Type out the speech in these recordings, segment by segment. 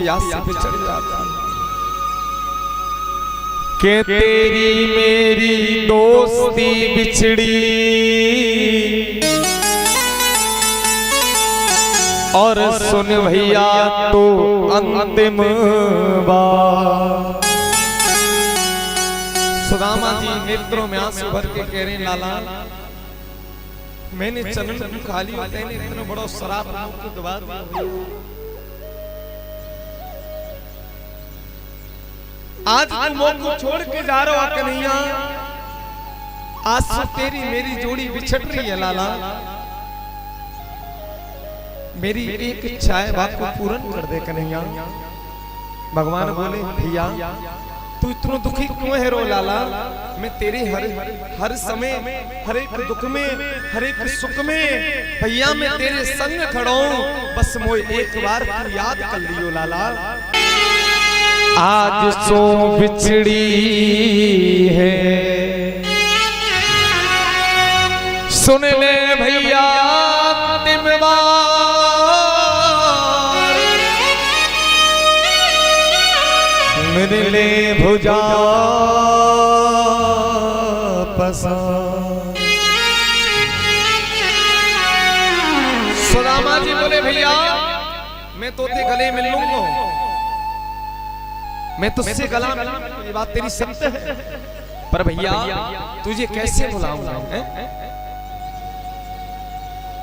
याद से बिछड़ जाता कि तेरी मेरी दोस्ती बिछड़ी और सुन भैया तो अंतिम बार। सुदामा जी नेत्रों में आंसू भर के कह रहे हैं लाला मैंने चरण खाली होते ने इतना बड़ा शराब मुक्त दबा आज तू मुझको छोड़ के जा रहा हो कन्हैया, आज से तेरी मेरी जोड़ी बिछड़ रही है लाला, मेरी एक इच्छा है बात को पूर्ण कर दे कन्हैया। भगवान बोले भैया तू इतना दुखी क्यों है रो लाला, मैं तेरे हर समय हर एक दुख में हर एक सुख में भैया मैं तेरे संग खड़ा हूं, बस मोए एक बार तू याद कर लियो लाला। आज सो बिछड़ी है सुन ले भैया मेरे ले भुजा पसंद। सुदामा जी बोले भैया मैं तो ते गले मिल लूंगा, मैं तुझसे गला मिलूंगा, ये बात तेरी सत्य है, पर भैया तुझे कैसे बुलाऊंगा?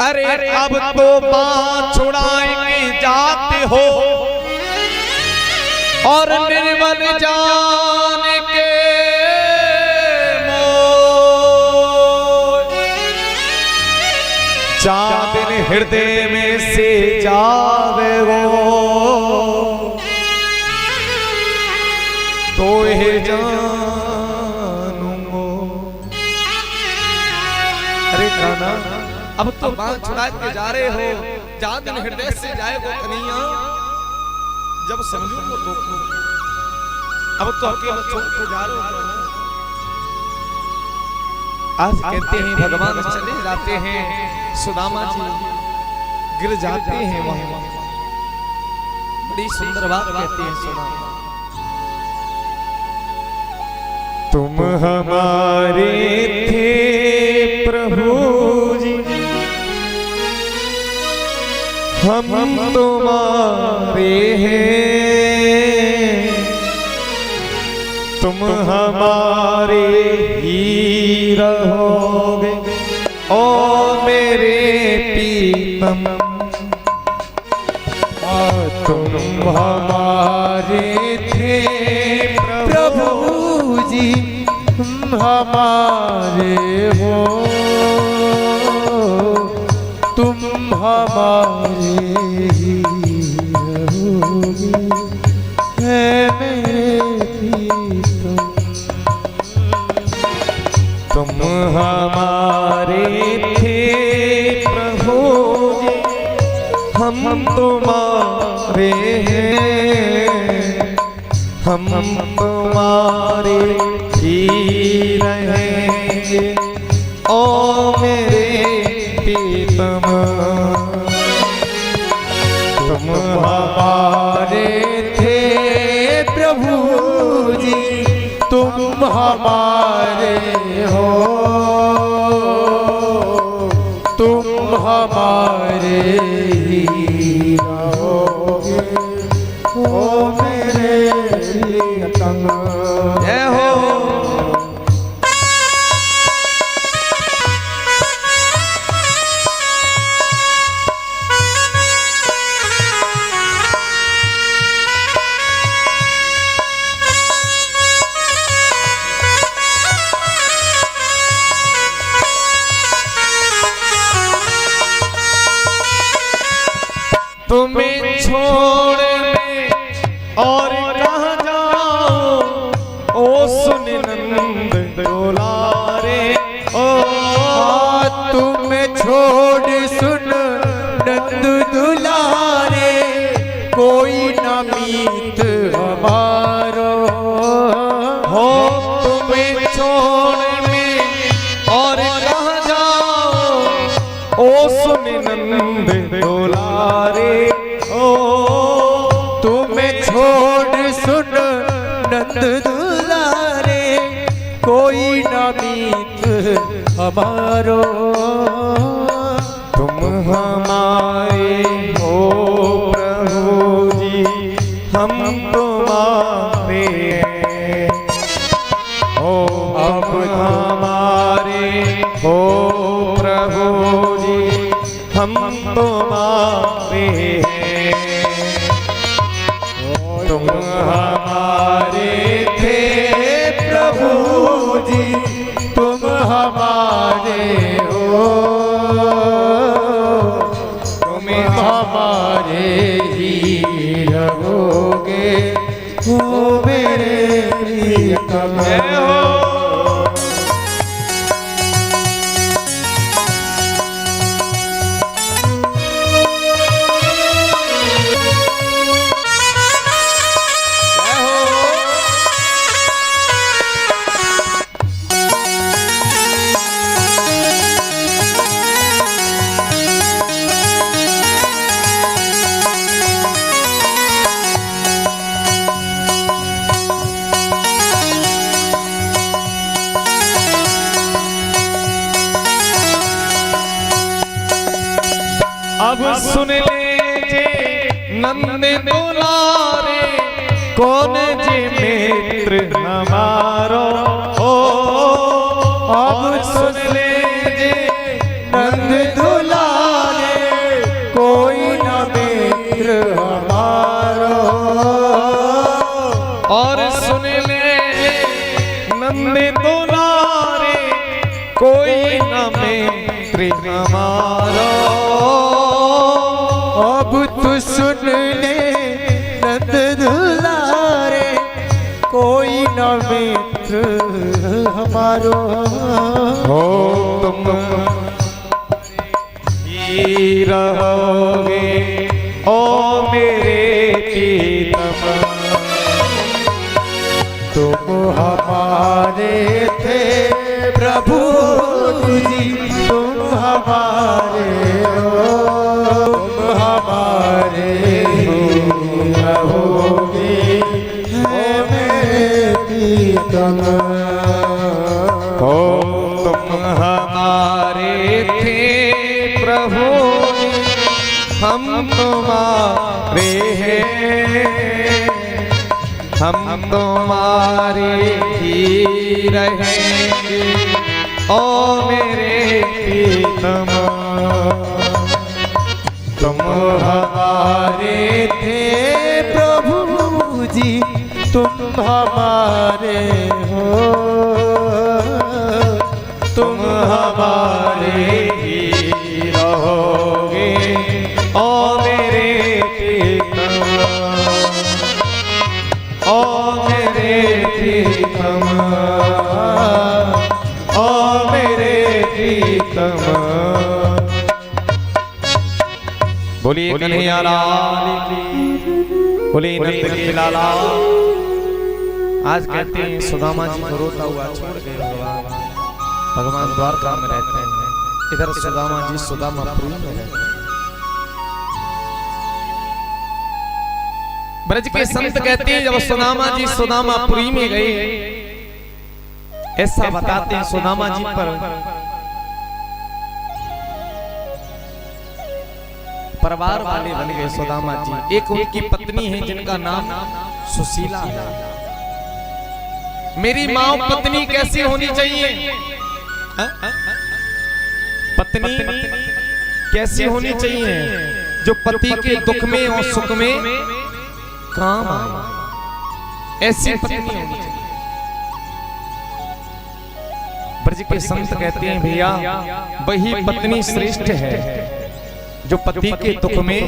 अरे अब तो बात छुड़ाएंगे जाते हो और निर्बल जान के मोह चांदन हृदय में से जावे वो तो हे जानूंगो। अरे काना अब तो बात छुड़ा के जा रहे हो, चांदन हृदय से जाएगो कन्हैया, जब समझूंगा तो अब तो अकेला छोड़ के जा रहे हो। आज कहते हैं भगवान चले जाते हैं, सुदामा जी गिर जाते हैं वहां, बड़ी सुंदर बात कहते हैं सुदामा। तुम हमारे थे प्रभु जी हम तुम्हारे हैं, तुम हमारे ही रहोगे ओ मेरे प्रीतम। तुम हमारे थे प्रभु जी तुम हमारे हो, तुम हमारे ही रहोगे है मेरे प्रीतम। तुम हमारे थे प्रभु जी हम तुम्हारे हैं, हम तुम्हारे ही रहेंगे ओ मेरे प्रीतम। तुम हमारे थे प्रभु जी तुम हमारे हो, तुम हमारे ही रहोगे ओ मेरे प्रीतम। जय हो। तुम्हें छोड़ में और कहाँ जाऊं ओ सुन नंद दुलारे, ओ तुम्हें छोड़ सुन नंद दुलारे कोई न मीत हमारो हो। तुम्हें छोड़ में और कहाँ जाऊं ओ सुन नंद दुलारे, ओ तुम्हें छोड़ सुन नंद दुलारे, कोई ना मीत हमारो। तुम हमारे हो प्रभु जी, हम तुम्हारे हैं। हो अब हमारे हो प्रभु जी, हम तुम्हारे हैं। तुम हमारे थे प्रभु जी, तुम हमारे हो, तुम हमारे ही रहोगे, हो मेरे प्रियतम हो। अब सुन लीजिए नंद दुलारे, कौन जी मित्र हमारो। ओ अब सुन लीजिए नंद दुलारे, कोई ना मित्र हमारो। और सुन ले नंद दुलारे, कोई न मित्र हमारो। अब तू सुन ले नंद दुलारे, कोई न मित्र हमारो। हो तुम ही रहोगे, ओ मेरे प्रीतम। तुम हमारे थे प्रभु जी, तुम हमारे हो, तुम हमारे ही रहोगे, हे मेरे प्रीतम। हो तुम हमारे थे प्रभु, हम तुम्हारे हैं। हम तुम्हारे ही रहेंगे, ओ मेरे प्रीतम। तुम हमारे थे प्रभु जी, तुम हमारे हो, तुम हमारे ही रहोगे, ओ मेरे प्रीतम। ओ मेरे प्रीतम, ओ मेरे प्रीतम। बोलिए कन्हैया लाल की, बोलिए नंद के लाला। आज कहते हैं सुदामा जी को रोता हुआ छोड़ गए भगवान। भगवान द्वारका में रहते हैं, इधर सुदामा जी सुदामापुरी में रहते हैं। ब्रज के संत कहते हैं जब सुदामा जी सुदामापुरी में गए, ऐसा बताते हैं सुदामा जी पर परिवार वाले बन गए सुदामा जी। एक उनकी पत्नी है जिनका नाम सुशीला है। मेरी माँ पत्नी कैसी होनी चाहिए? पत्नी कैसी होनी चाहिए? जो पति के दुख में और सुख में काम आए, ऐसी पत्नी होनी चाहिए। ब्रज के संत कहते हैं भैया वही पत्नी श्रेष्ठ है जो पति के दुख में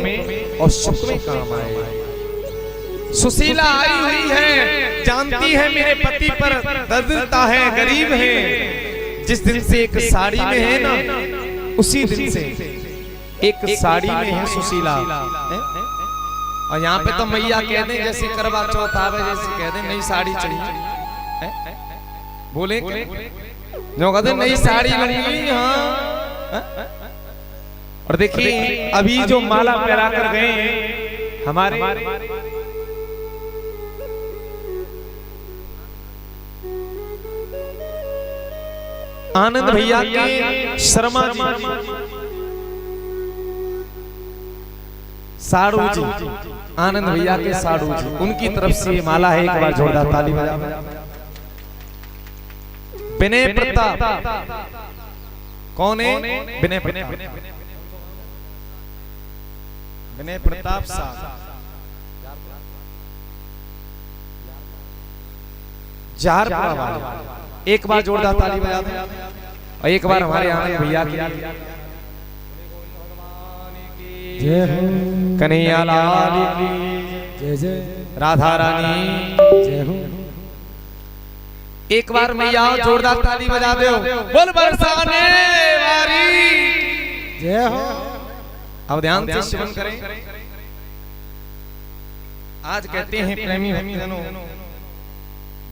और सुख में काम आए। सुशीला आई हुई है, जानती है मेरे पति पर दर्दता है, गरीब है। जिस दिन से एक साड़ी में है ना, उसी दिन से एक साड़ी में है सुशीला। और यहाँ पे तो मैया कह दें जैसे करवा चौथ आवे जैसे कह दें नई साड़ी चाहिए, बोले जो कहते नई साड़ी लूंगी। हाँ, और देखिए अभी जो माला पहरा कर गए हमारे आनंद भैया के शर्मा जी, साड़ू जी, आनंद भैया के साड़ू जी, उनकी तरफ से ये माला है। एक बार जोरदार ताली बजा। विनय प्रताप, कौन है? विनय प्रताप, विनय प्रताप साहब, जारपुरा वाले। एक बार जोरदार ताली बजा दें। और एक बार हमारे आनंद भैया की जय हो, कन्हैया लाल की जय जय, राधा रानी जय हो। एक बार मैया जोरदार ताली बजा दो। बोल बरसाने वारी जय हो। अब ध्यान से श्रवण करें। आज कहते हैं प्रेमी भक्तजनों,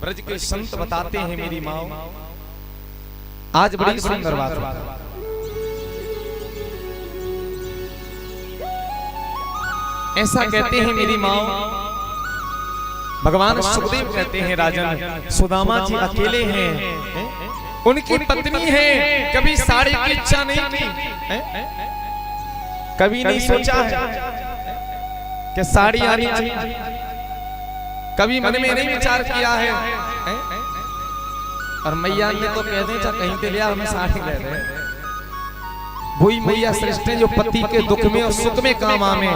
ब्रज के संत बताते हैं मेरी माँ, आज बड़ी सुंदर बात है। ऐसा कहते हैं मेरी माँ, भगवान सुखदेव कहते हैं राजन सुदामा जी अकेले हैं, उनकी पत्नी है, कभी साड़ी की इच्छा नहीं की, कभी नहीं सोचा है कि साड़ी आनी चाहिए, कभी मन में नहीं विचार किया है। और मैया ने तो कह दे कहीं पे लिया हमें साड़ी ले दे। वही मैया श्रेष्ठ है जो पति के दुख में और सुख में काम आवे।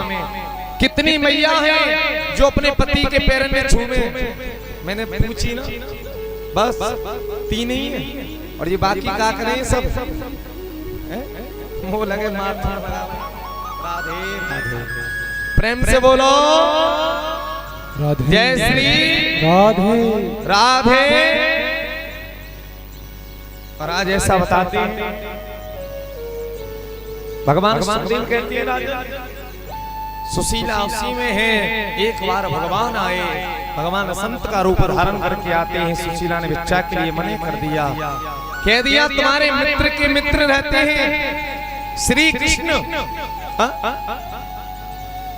कितनी मैया है जो अपने पति के पैर में छूमे। मैंने पूछी ना, बस 3 ही है और ये बाकी क्या करें सब, मुंह लगे माथा। राधे राधे, प्रेम से बोलो राधे, जय श्री राधे राधे। और आज ऐसा बताते हैं भगवान सुखदेव कहते हैं राजा सुशीला उसी में है। एक बार भगवान आए, भगवान संत का रूप धारण करके आते हैं। सुशीला ने भिक्षा के लिए मना कर दिया, कह दिया तुम्हारे मित्र के मित्र रहते हैं श्री कृष्ण,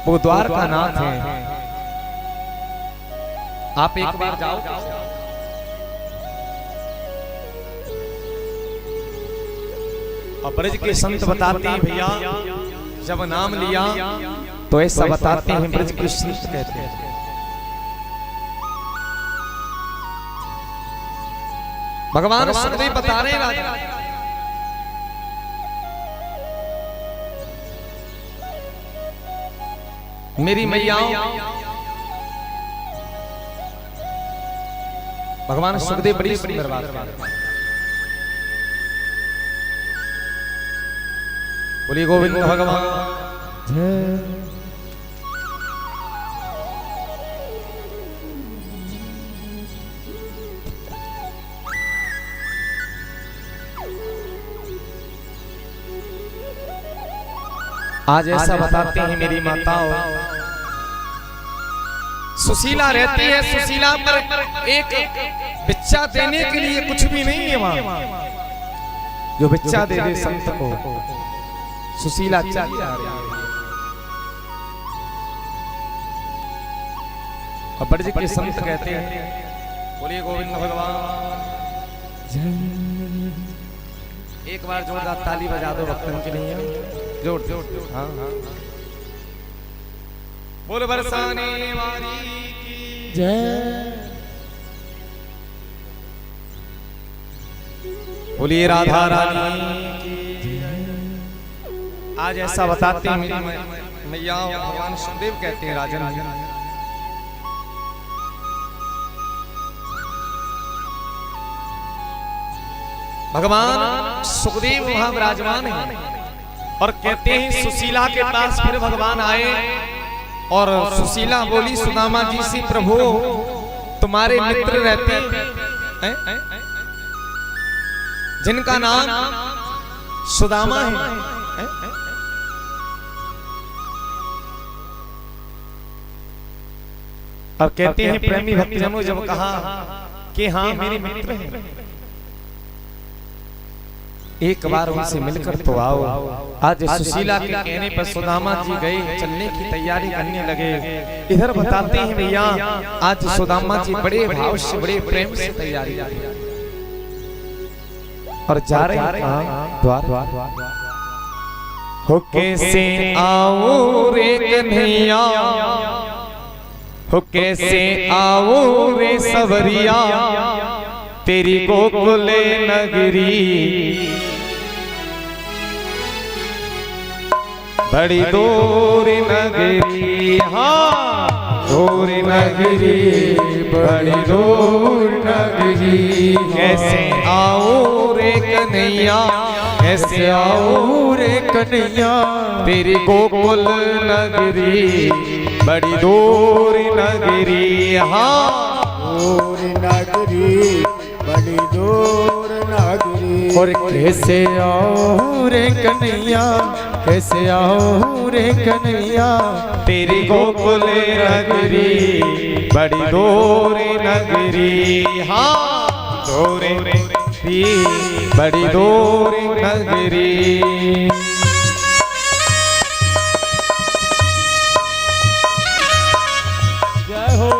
वो द्वार का नाथ है, आप एक बार जाओ। और ब्रज के संत बताते हैं भैया जब नाम लिया तो ऐसा बताते हैं ब्रज के संत कहते हैं। भगवान सुखदेव बता रहे हैं राजा, मेरी मैयाओं, भगवान सुखदेव बड़ी सुंदर बात कर रहे हैं। बोलिए गोविंद भगवान जय। आज ऐसा बताते हैं मेरी माताओं, सुशीला रहती है, सुशीला पर एक भिक्षा देने के लिए कुछ भी नहीं है वहां, जो भिक्षा दे दे संत को सुशीला चली जा रही है। और ब्रज के संत कहते हैं बोलिए गोविंद भगवान जय। एक बार जोरदार ताली बजा दो भक्तन के लिए, जोर जोर। हाँ हाँ, बोल बरसाने वाली की जय। बोलिए राधा रानी की जय। आज ऐसा बताते हैं मेरी मैया, भगवान सुखदेव कहते हैं राजन भगवान सुखदेव वहां विराजमान है और कहते हैं सुशीला के पास फिर भगवान आए और सुशीला बोली सुदामा जी से, प्रभु तुम्हारे मित्र रहते हैं जिनका नाम सुदामा है, और कहते हैं प्रेमी भक्तजनों जब कहा कि हाँ मेरे मित्र हैं, एक बार उनसे मिलकर तो आओ। आज सुशीला के कहने पर सुदामा जी गए, चलने की तैयारी करने लगे। इधर बताते हैं भैया आज सुदामा जी बड़े भाव से बड़े प्रेम से तैयारी कर रहे हैं। और जा रहे हैं कहाँ? द्वार। हो कैसे आऊं रे कन्हैया, हो कैसे आऊं रे सवरिया, तेरी गोकुल नगरी बड़ी दूर नगरी। हाँ, दूर नगरी, बड़ी दूर नगरी। कैसे आऊं रे कन्हैया, कैसे आऊं रे कन्हैया, तेरी गोकुल नगरी बड़ी दूर नगरी। हाँ, दूर नगरी, बड़ी दूर नगरी। और कैसे आओ रे कन्हैया, कैसे आओ रे कन्हैया, तेरी गोकुल नगरी बड़ी दूर नगरी। हाँ, दूर नगरी, बड़ी दूर नगरी। जय हो।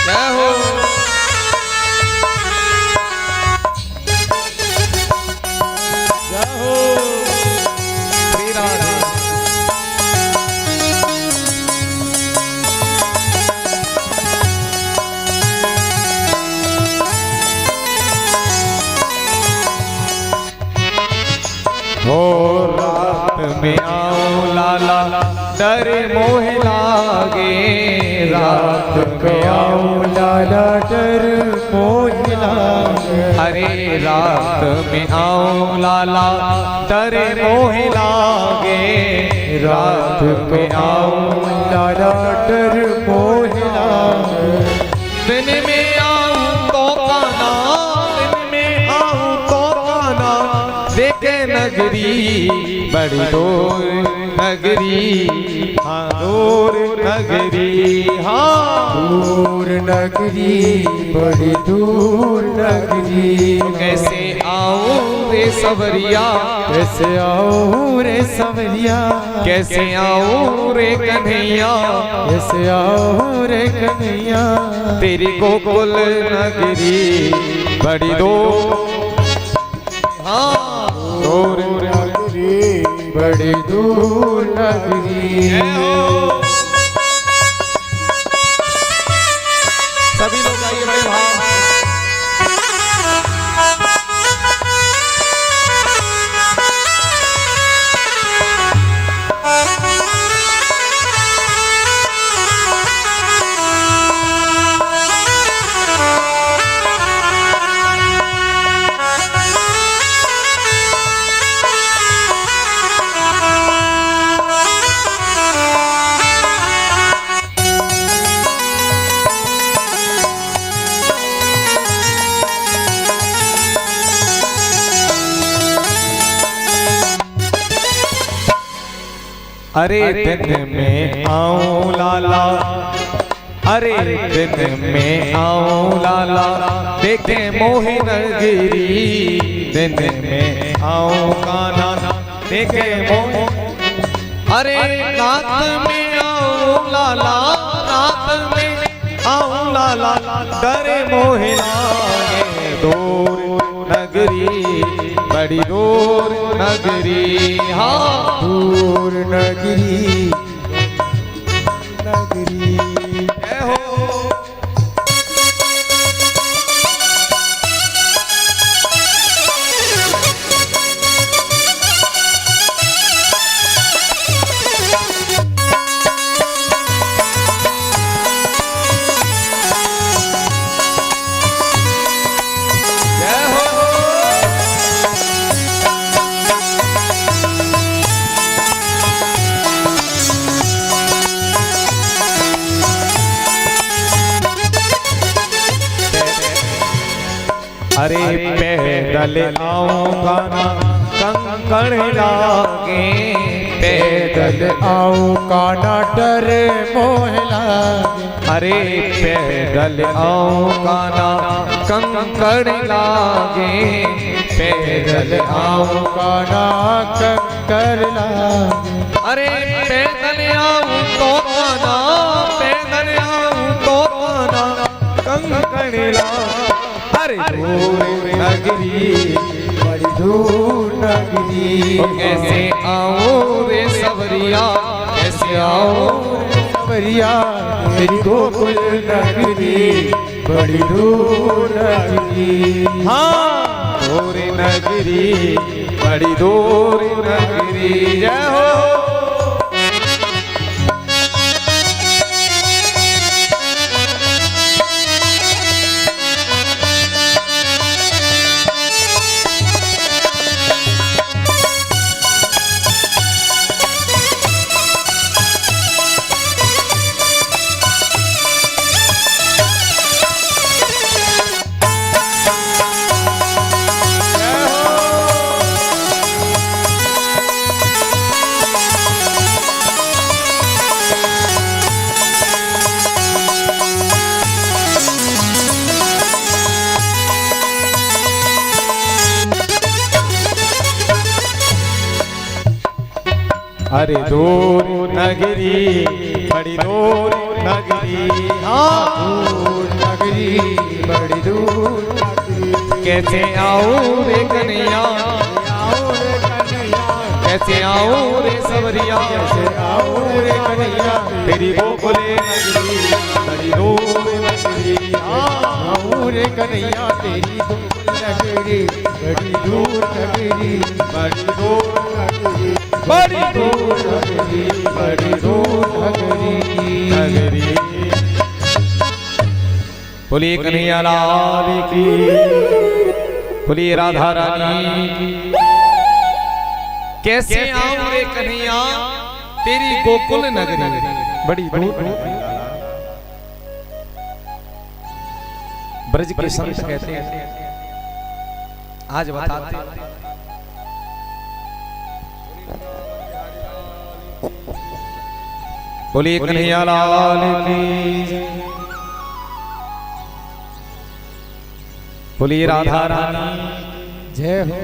जय हो। जय हो। श्री राधे। हो रात में आऊं लाला, डर मोह लागे। रात में आऊं लाला, डर मोह लागे। अरे रात में आऊं लाला, डर मोह लागे। रात में आऊं लाला, डर मोह लागे। दिन में आऊं तो काना, दिन में आऊं तो काना, देखे नगरी बड़ी दूर नगरी। हाँ, दूर नगरी। हाँ, दूर नगरी, बड़ी दूर नगरी। कैसे आऊं रे सवरिया, कैसे आओ रे सवरिया, कैसे आऊं रे कन्हैया, कैसे आओ रे कन्हैया, तेरी गोकुल नगरी बड़ी दूर। हाँ, दूर नगरी, बड़ी दूर नगरी। सभी लोग आइए बड़े भाव। अरे दिन में आऊं लाला, अरे दिन में आऊं लाला, देखे मोहि नगरी। दिन में आऊं काना, देखे मोहि। अरे रात में आऊं लाला, रात में आऊं लाला, डरे मोहि लागे। दूर नगरी बड़ी दूर नगरी। हाँ, दूर नगरी, नगरी। जय हो। अरे पैदल आऊंगा ना कंकड़ लागे, पैदल आऊंगा ना डर मोह लागे। अरे पैदल आऊंगा ना कंकड़ लागे, पैदल आऊंगा ना कंकड़ लागे। अरे पैदल आऊं तो कंकणिला अरे दूर नगरी बड़ी दूर नगरी। कैसे आऊं रे सवरिया कैसे आऊं रे सवरिया तेरी गोकुल नगरी बड़ी दूर नगरी। हाँ दूर नगरी बड़ी दूर नगरी। जय हो अरे दूर नगरी बड़ी दूर नगरी। हाँ दूर नगरी बड़ी दूर नगरी। कैसे आऊं रे कन्हैया आओ रे कन्हैया कैसे आऊं रे सवरिया कैसे आओ रे कन्हैया तेरी गोकुले नगरी बड़ी दूर नगरी। आओ रे कन्हैया तेरी गोकुल नगरी बड़ी दूर नगरी बड़ी दूर नगरी बड़ी दूर नगरी बड़ी दूर नगरी नगरी। बोलिए कन्हैया लाल की बोलिए राधा रानी की। कैसे आऊं रे कन्हैया तेरी गोकुल नगरी बड़ी दूर। ब्रज के संत कहते हैं आज बताते हैं। बोलिए कन्हैया लाल की बोलिए राधा रानी जय हो।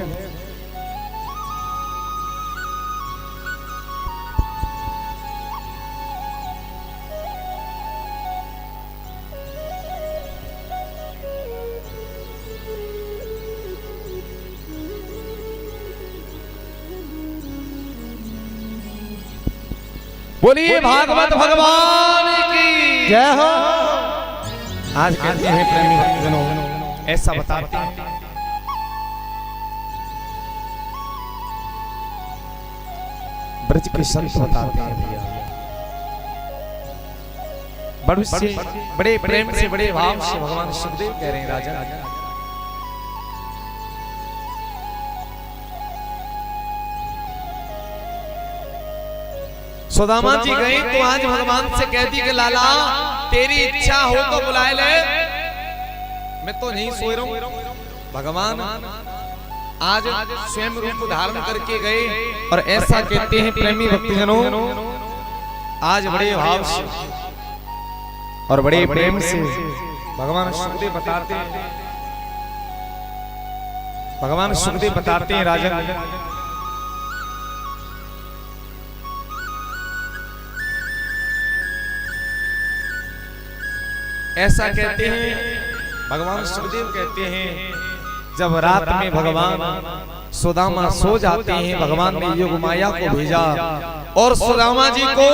बोलिए भागवत भगवान की जय हो। आज कहते हैं प्रेमी भक्तजनों ऐसा बताते हैं ब्रज के संत बताते हैं भैया बड़े प्रेम से बड़े भाव से भगवान सुखदेव कह रहे हैं राजा सुदामा जी गए तो आज भगवान से कहती कि लाला तेरी इच्छा हो तो बुलाए ले मैं तो नहीं सो रहा हूं। भगवान आज स्वयं रूप धारण करके गए और ऐसा कहते हैं प्रेमी भक्तजनों आज बड़े भाव से और बड़े प्रेम से भगवान सुखदेव बताते हैं भगवान सुखदेव बताते हैं राजन ऐसा कहते हैं भगवान सुखदेव कहते हैं जब रात में भगवान सुदामा सो जाते हैं भगवान ने योग माया को भेजा और सुदामा जी को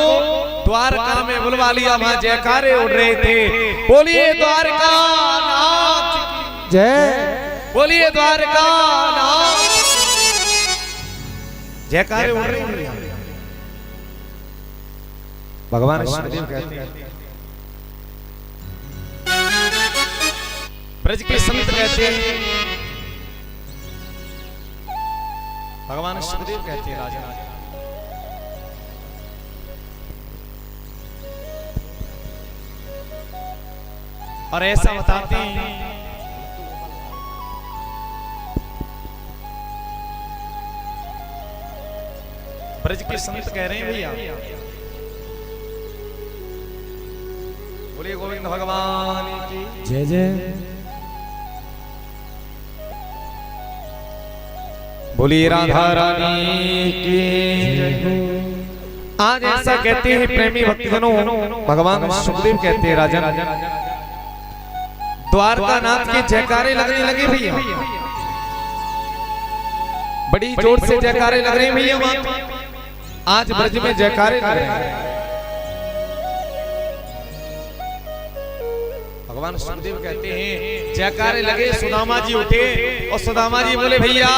द्वारका में बुलवा लिया। वहां जयकारे उड़ रहे थे बोलिए द्वारका नाथ जय बोलिए द्वारका नाथ जयकारे उड़ रहे हैं। भगवान सुखदेव कहते हैं ब्रज के संत कहते हैं भगवान सुखदेव कहते हैं राजा और ऐसा बताते हैं ब्रज के संत कह रहे हैं भैया बोलिए गोविंद भगवान की जय जय बोलिए राधा रानी की। आज ऐसा कहते हैं प्रेमी भक्तजनों भगवान सुखदेव कहते हैं राजन द्वारका नाथ के जयकारे लगने लगे भैया, बड़ी जोर से जयकारे लग रहे हैं भैया। वहां आज ब्रज में जयकारे लग रहे हैं। भगवान सुखदेव कहते हैं जयकारे लगे, सुदामा जी उठे और सुदामा जी बोले भैया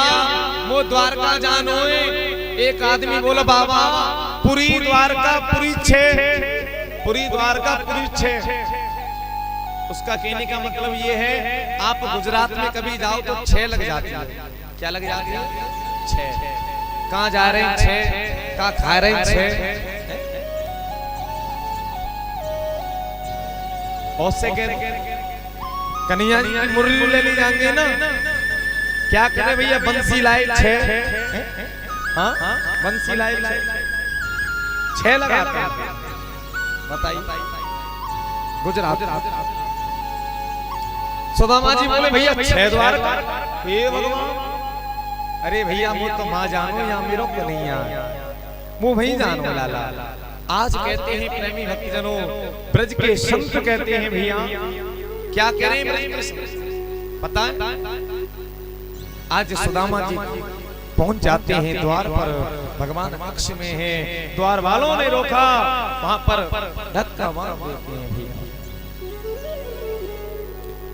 वो द्वारका जानो है। एक आदमी बोला बाबा पुरी द्वारका पुरी छे, पुरी द्वारका पुरी छे। उसका कहने का मतलब ये है आप गुजरात में कभी जाओ तो 6 लग जाती है। क्या लग जाती है? 6। कहाँ जा रहे हैं? 6। कहाँ खा रहे हैं? 6। और से कन्हैया जी की मुरली ले ली जाएंगे ना, क्या करे भैया? बंसी लाए 6। हाँ बंसी लाए 6 लगाते हैं। बताइए गुजरात। सुदामा जी बोले भैया 6 द्वारका। हे भगवान, अरे भैया वो तो माँ जानो या मेरे को नहीं यार, वो वही जानो लाला। आज कहते हैं प्रेमी भक्तजनों, ब्रज के संत कहते हैं भैया क्या करें ब्रज के संत? पता है आज सुदामा जी पहुंच जाते हैं द्वार पर, भगवान पक्ष में है, द्वार वालों ने रोका, वहां पर धक्का मार देते हैं भैया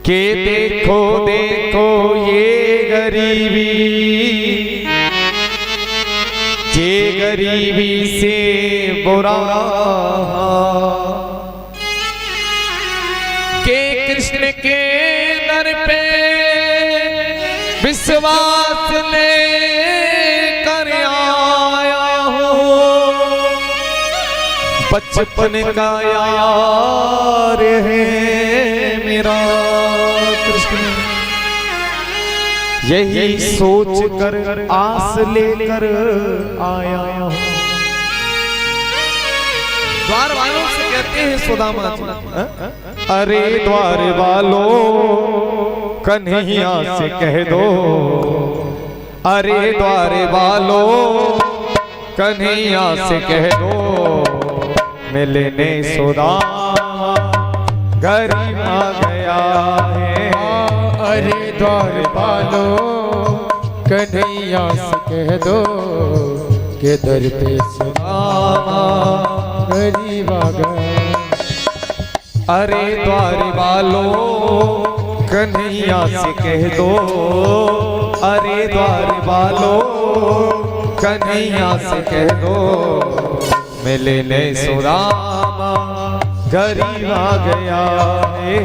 के देखो देखो ये गरीबी, ये गरीबी से बुरा के कृष्ण के दर पे विश्वास ले कर आया हूँ। बचपन का यार है मेरा कृष्ण, यही सोच कर आस लेकर आया हूँ। द्वार वालों से कहते हैं सुदामा जी, अरे द्वार वालों कन्हैया से कह दो, अरे द्वार वालों कन्हैया से कह दो, मिलने सुदामा गरीब आ गया है। अरे द्वार वालों कन्हैया से कह दो के दर पे सुदामा गरीब आ गया। अरे द्वार वालों कन्हैया से कह दो, अरे द्वार वालों कन्हैया से कह दो, मिलने सुदामा गरीब आ गया है,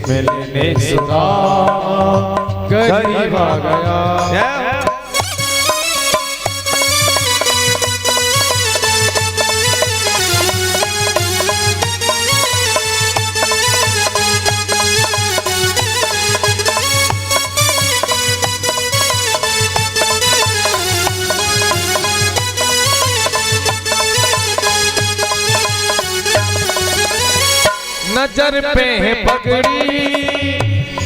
मिलने सुदामा गरीब आ गया। नजर पे है पगड़ी,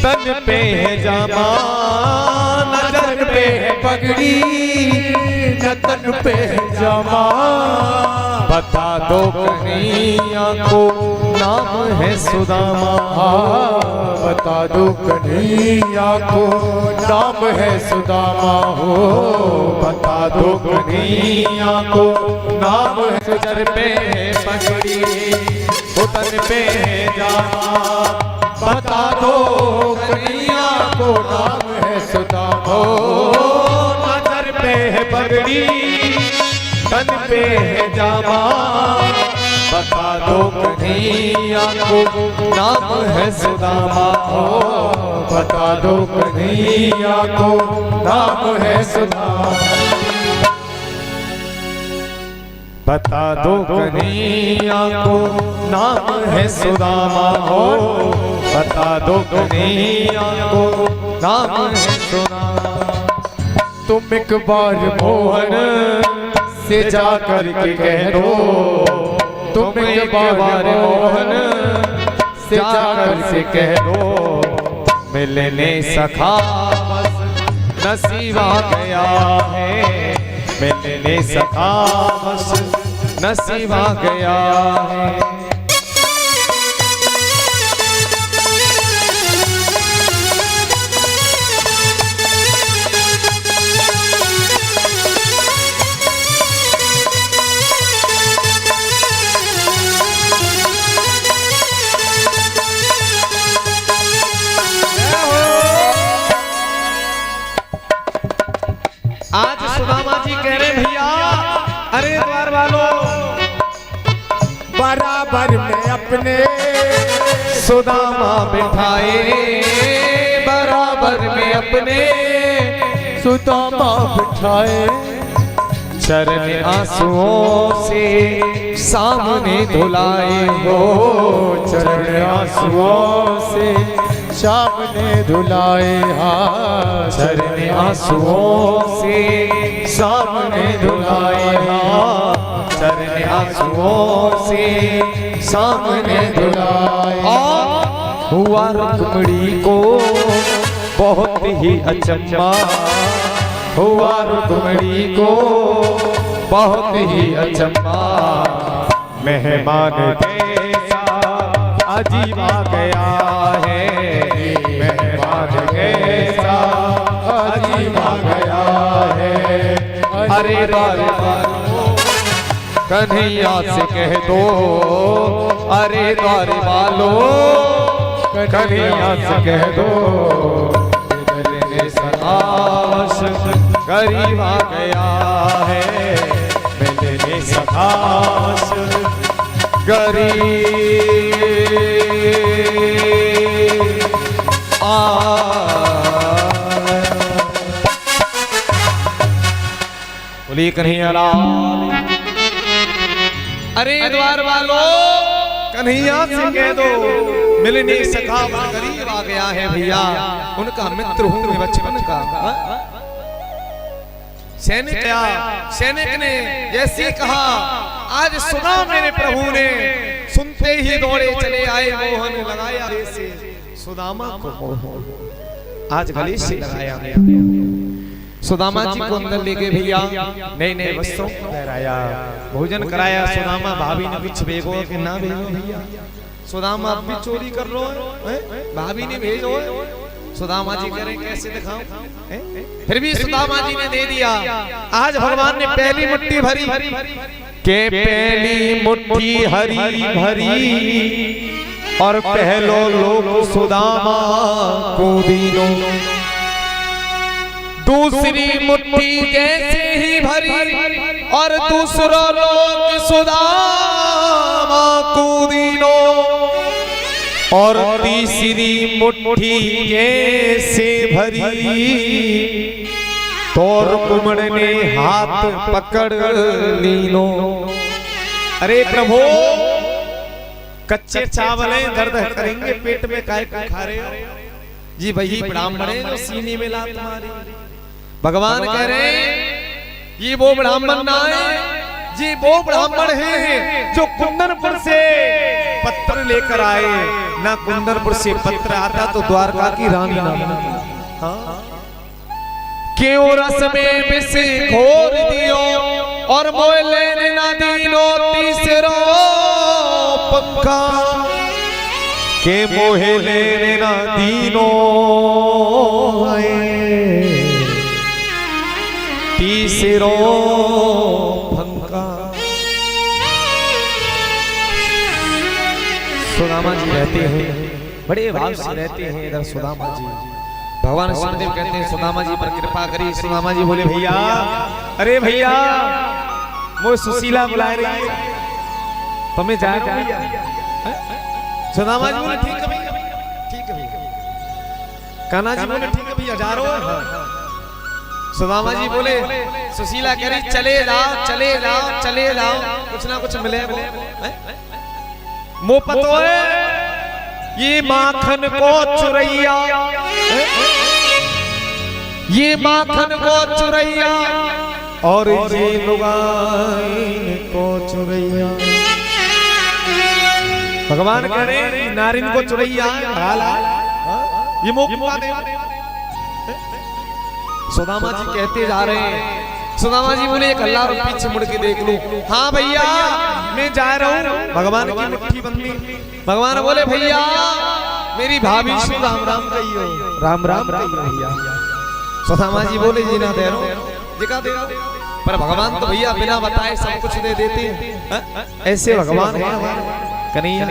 तन पे है जामा, नजर पे है पगड़ी, तन पे है जामा। बता दो कन्हैया को नाम है सुदामा, बता दो कन्हैया को नाम है सुदामा हो, बता दो कन्हैया को नाम है। नजर पे है पगड़ी, तन पे है जामा, बता दो कन्हैया को नाम है सुदामा। नजर पे है पगड़ी, तन पे है जामा, बता दो कन्हैया को नाम है सुदामा, बता दो कन्हैया को नाम है सुदामा। बता दो कन्हैया को नाम है सुदामा हो, बता दो कन्हैया को नाम है सुदामा। तुम एक बार मोहन से जा कर के कह दो, तुम एक बार मोहन से जा कर के कह दो, मिलने सखा बस नसीब आ गया है, मिलने सखा बस नसीब आ गया है। आज सुदामा जी कह रहे भैया, अरे द्वार वालों बराबर में अपने सुदामा बिठाए, बराबर में अपने सुदामा बिठाए, चरण आंसुओं से सामने धुलाए हो, चरण आंसुओं से सामने धुलाए, हाँ चरण आंसुओं से सामने धुलाए, हाँ चरण आंसुओं से सामने धुलाए। और हुआ रुक्मणी को बहुत ही अचंभा, हुआ रुक्मणी को बहुत ही अचंभा, मेहमान कैसा अजीब आ गया है, मेहमान कैसा अजीब आ गया है। अरे द्वार वालों कन्हैया से कह दो, अरे द्वार वालों कन्हैया से कह दो, सताश गरीब आ गया है, मिलने सताश गरीब आ। बोलिए कन्हैया लाल। अरे द्वार वालों कन्हैया से कह दो, मिलने सखा गरीब आ गया है भैया, उनका मित्र हूं मैं बचपन का। सैनिक ने जैसे कहा, आज सुना मेरे प्रभु ने, सुनते ही दौड़े चले आए, मोहन लगाया से सुदामा को, आज गले से लगाया गया। सुदामा जी को अंदर ले गए भैया, नए नए वस्त्रों को पहराया, भोजन कराया। सुदामा भाभी ने कुछ भेजो कि ना भेजो भैया, सुदामा आप भी चोरी कर लो है, भाभी ने भेजो। सुदामा जी कह रहे कैसे दिखाऊं, फिर भी सुदामा जी ने दे दिया। आज भगवान ने पहली मुट्ठी भरी के, पहली मुट्ठी हरी भरी और पहलो लोग सुदामा को दीनो, दूसरी मुट्ठी जैसे ही भरी और दूसरा लोग सुदामा को दीनो, और तीसरी मुट्ठी जैसे भरी तो रुक्मणी ने हाथ पकड़ लीनो। अरे प्रभु कच्चे चावल हैं, दर्द करेंगे पेट में, काय को खा रहे हो जी? वही ब्राह्मण है जो सीने में लात मारी। भगवान कह रहे हैं ये वो ब्राह्मण ना है, ये वो ब्राह्मण है जो कुंदनपुर से पत्र लेकर आए। ना कुंदनपुर से पत्र आता तो द्वारका की रानी ना बनती। हाँ? क्यों रस में विष घोर दियो और मोह लेने ना दीनो, तीसरो पक्का के मोह लेने ना दीनो, तीसरो फंका। सुदामा जी रहते हैं, बड़े भाव से रहते हैं इधर सुदामा जी। भगवान शनिदेव कहते हैं सुदामा जी पर कृपा करी। सुदामा जी बोले भैया, अरे भैया वो सुशीला बुला रही है, तो मैं जा रहा हूं भैया। सुदामा जी बोले ठीक है भैया, ठीक है भैया। कान्हा जी बोले ठीक है भैया, जा रहा हूं। सुदामा जी बोले, सुशीला कह रही चले जाओ चले जाओ चले जाओ, कुछ ना कुछ मिले। मुंह पतो है ये माखन को चुरैया, ये माखन को चुरैया और ये लुगाइन को चुरैया। भगवान कह रहे नारिन को चुरैया, ये मुंह दे। सुदामा जी कहते जा रहे हैं। सुदामा जी बोले एक अल्लाह रुपये पीछे मुड़ के देख लूं। हाँ भैया मैं जा रहा हूँ। भगवान की मुट्ठी बंदी। भगवान बोले भैया मेरी भाभी से राम राम कहियो, राम राम कहियो भैया। सुदामा जी बोले जी ना दे रहा दिखा दे, पर भगवान तो भैया बिना बताए सब कुछ दे देते हैं। ऐसे भगवान है हमारे कन्हैया,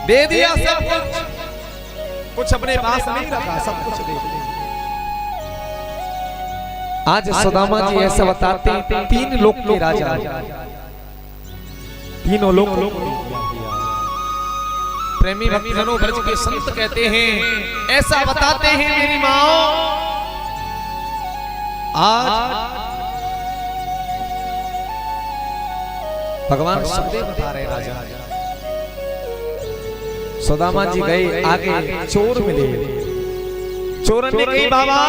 दे दिया सब कुछ, कुछ अपने पास नहीं रखा, सब कुछ दे दिया। आज सुदामा जी ऐसा बताते हैं, 3 लोक के राजा, तीनों लोक। प्रेमी भक्तजनों, ब्रज के संत कहते हैं, ऐसा बताते हैं मेरी माँ, आज भगवान सुखदेव बता रहे राजा। सुदामा जी गए आगे, चोर मिले। चोरन ने कही बाबा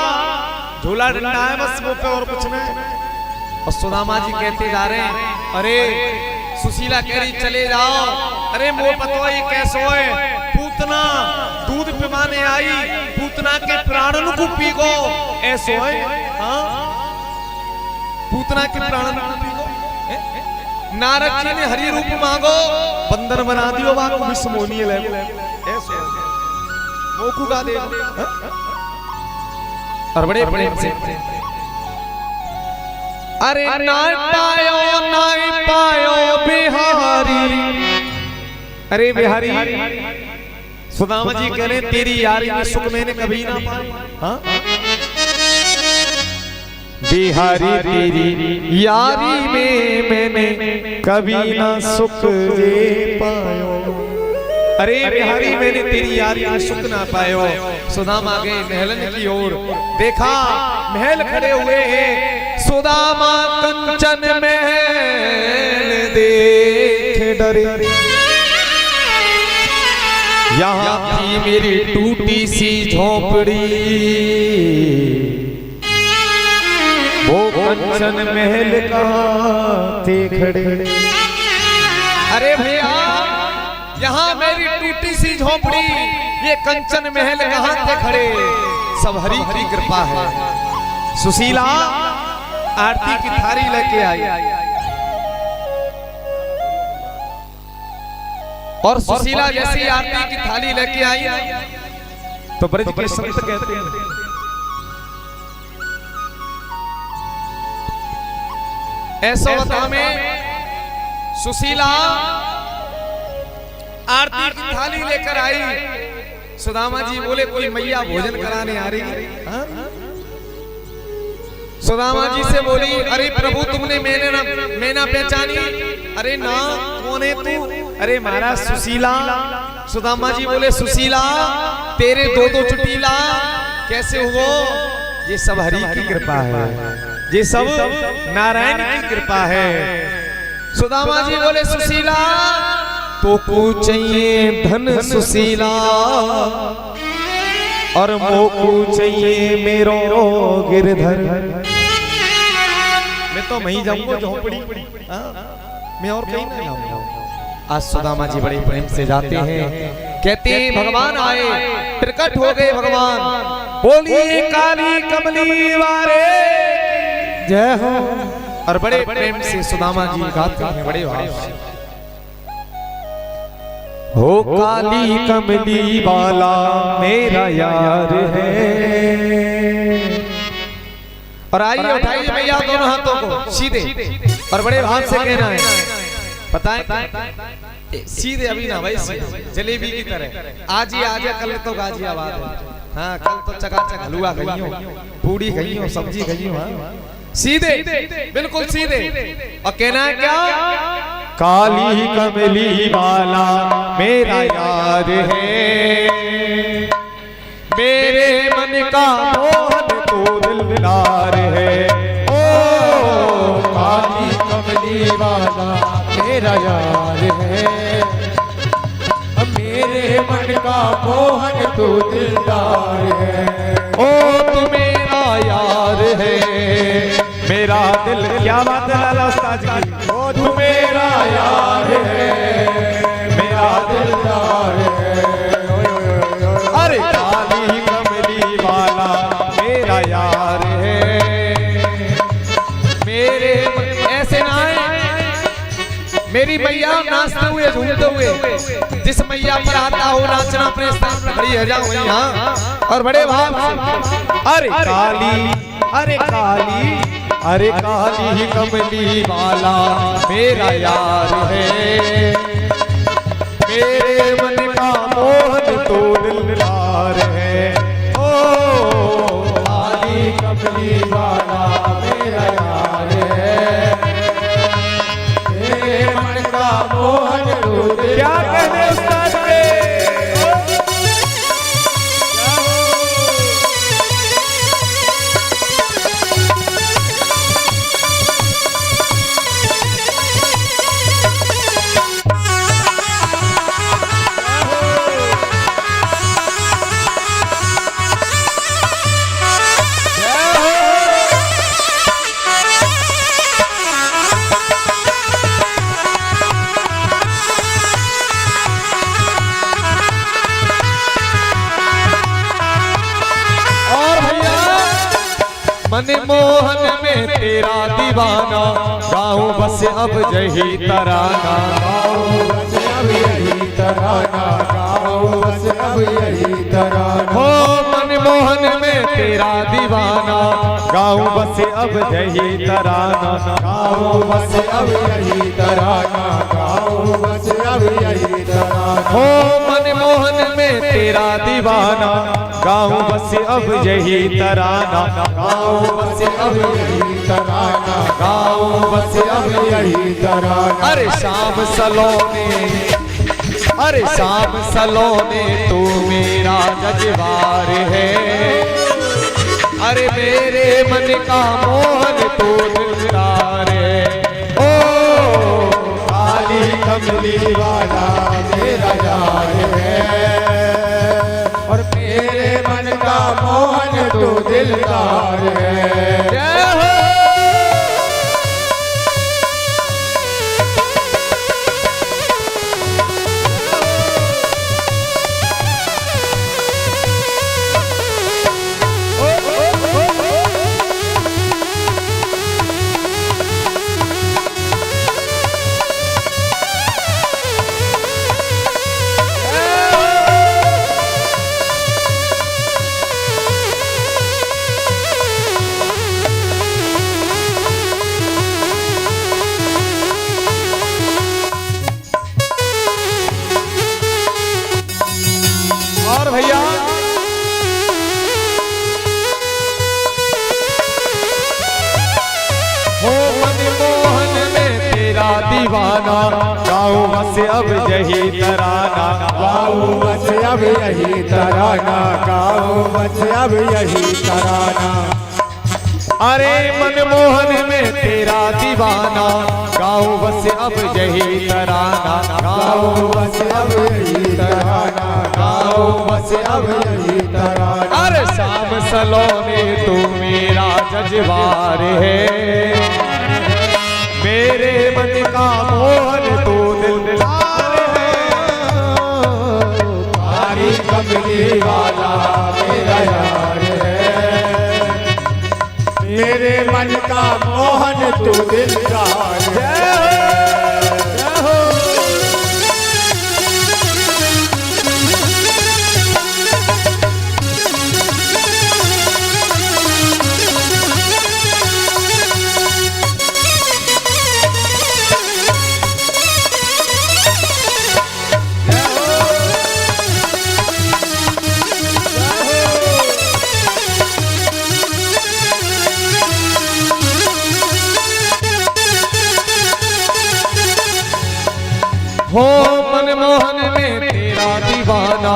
झूला डंडा है बस वो पे, और कुछ नहीं। और सुदामा जी कहते जा रहे हैं, अरे सुशीला कह रही चले जाओ। अरे मोह पतो ये कैसो है, पूतना दूध पिमाने आई, पूतना के प्राणन को पीगो ऐसो है। हाँ पूतना के प्राणन को पीगो। नारद जी ने हरि रूप मांगो, बंदर बना दियो बाको विस्मोनी ले ऐसो मोकू गा दे। और बड़े प्रेम से, अरे ना पायो बिहारी। अरे बिहारी, सुदामा जी कह रहे तेरी यारी में सुख मैंने कभी ना पाया। हाँ बिहारी तेरी यारी में मैंने कभी ना सुख जे पायो। अरे बिहारी मैंने तेरी यारी में सुख ना पायो। सुदामा गए महलन की ओर, देखा महल खड़े हुए हैं। सुदामा कंचन महल देख डरे, यहाँ थी मेरी टूटी सी झोपड़ी, वो कंचन महल कहाँ थे खड़े। अरे भैया यहाँ मेरी टूटी सी झोपड़ी, ये कंचन महल कहाँ थे खड़े। सब हरि की कृपा है। सुशीला आरती की थाली लेके आई, और सुशीला जैसी आरती की थाली लेके आई तो ब्रज के संत कहते हैं, ऐसा बता में सुशीला आरती की थाली लेकर आई। सुदामा जी बोले कोई मैया भोजन कराने आ रही है। सुदामा जी से बोली, अरे प्रभु तुमने मैंने ना पहचानी। अरे ना कौन है तू? अरे महाराज सुशीला। सुदामा जी बोले सुशीला तेरे 2-2 चुटीला कैसे हुआ? ये सब हरि की कृपा है, ये सब नारायण की कृपा है। सुदामा जी बोले सुशीला तो को चाहिए धन सुशीला, और मोको चाहिए मेरो गिरधर। मैं तो वहीं जाऊंगा झोपड़ी, मैं और कहीं नहीं जाऊंगा। आज सुदामा जी बड़े प्रेम से जाते हैं, कहते हैं भगवान आए, प्रकट हो गए भगवान। बोलिए काली कमली वारे जय हो। और बड़े प्रेम से सुदामा जी गाते हैं बड़े भाव से, हो काली कमली वाला मेरा यार है। और आइए उठाइए भैया दोनों हाथों को सीधे, और बड़े भाव से कहना है, पता है सीधे अभी ना भाई, जलेबी की तरह। आज ही आज कल तो गाजियाबाद है। हाँ कल तो चकाचक हलवा गई हो, पूड़ी गई हो, सब्जी गई हो। सीधे बिल्कुल सीधे, और कहना है क्या? काली कमली वाला मेरा यार है, मेरे मन का मोहन तो दिलदार है। ओ काली कमली वाला मेरा यार है, मेरे मन का मोहन तो दिलदार है। ओ तू मेरा यार है, मेरा दिल। क्या बात है लाला उस्ताद की? ओ तू मेरा यार है, मेरा दिलदार है। अरे काली कमली वाला मेरा यार है, मेरे ऐसे ना है। मेरी मैया नाचते हुए झूमते हुए जिस मैया पर आता हो नाचना प्रेम खड़ी है जाओ यहाँ। और बड़े भाव, अरे काली, अरे काली, अरे काली कमली वाला मेरा यार है, मेरे मन का मोहन तो दिलदार है। ओ काली कमली वाला में तेरा दीवाना, गाऊं बस अब यही तराना। गाऊं बस अब यही तराना, गाऊं बस अब यही तराना। हो मनमोहन में तेरा दीवाना, गाऊं बस अब यही तराना। गाऊं बस अब यही तराना, गाऊं बस अब यही तराना। हो मनमोहन में तेरा दीवाना, गाऊं बस अब यही तराना। गाऊं बस अब यही तराना, गाऊं बस अब यही तराना। अरे शाम सलोने, अरे शाम सलोने तू मेरा जजवार है। अरे मेरे मन का मोहन तू दिलदार है। ओ काली कमली वाला मेरा यार है, और मेरे मन का मोहन तू दिलदार है। जय हो। और भैया हो मनमोहन में तेरा दीवाना, गाऊं बस अब यही तराना। गाऊं बस अब यही तराना, गाऊं बस अब यही तराना। अरे मनमोहन में तेरा दीवाना, गाऊं बस अब यही तराना। गाऊं बस अब यही तराना, गाऊं बस अब यही तराना। अरे शाम सलोने तू मेरा जजवार है। मेरे मन का मोहन तू दिलदार है। काली कमली वाला मेरा यार है, मेरे मन का मोहन तू दिलदार है। हो मनमोहन में तेरा दीवाना,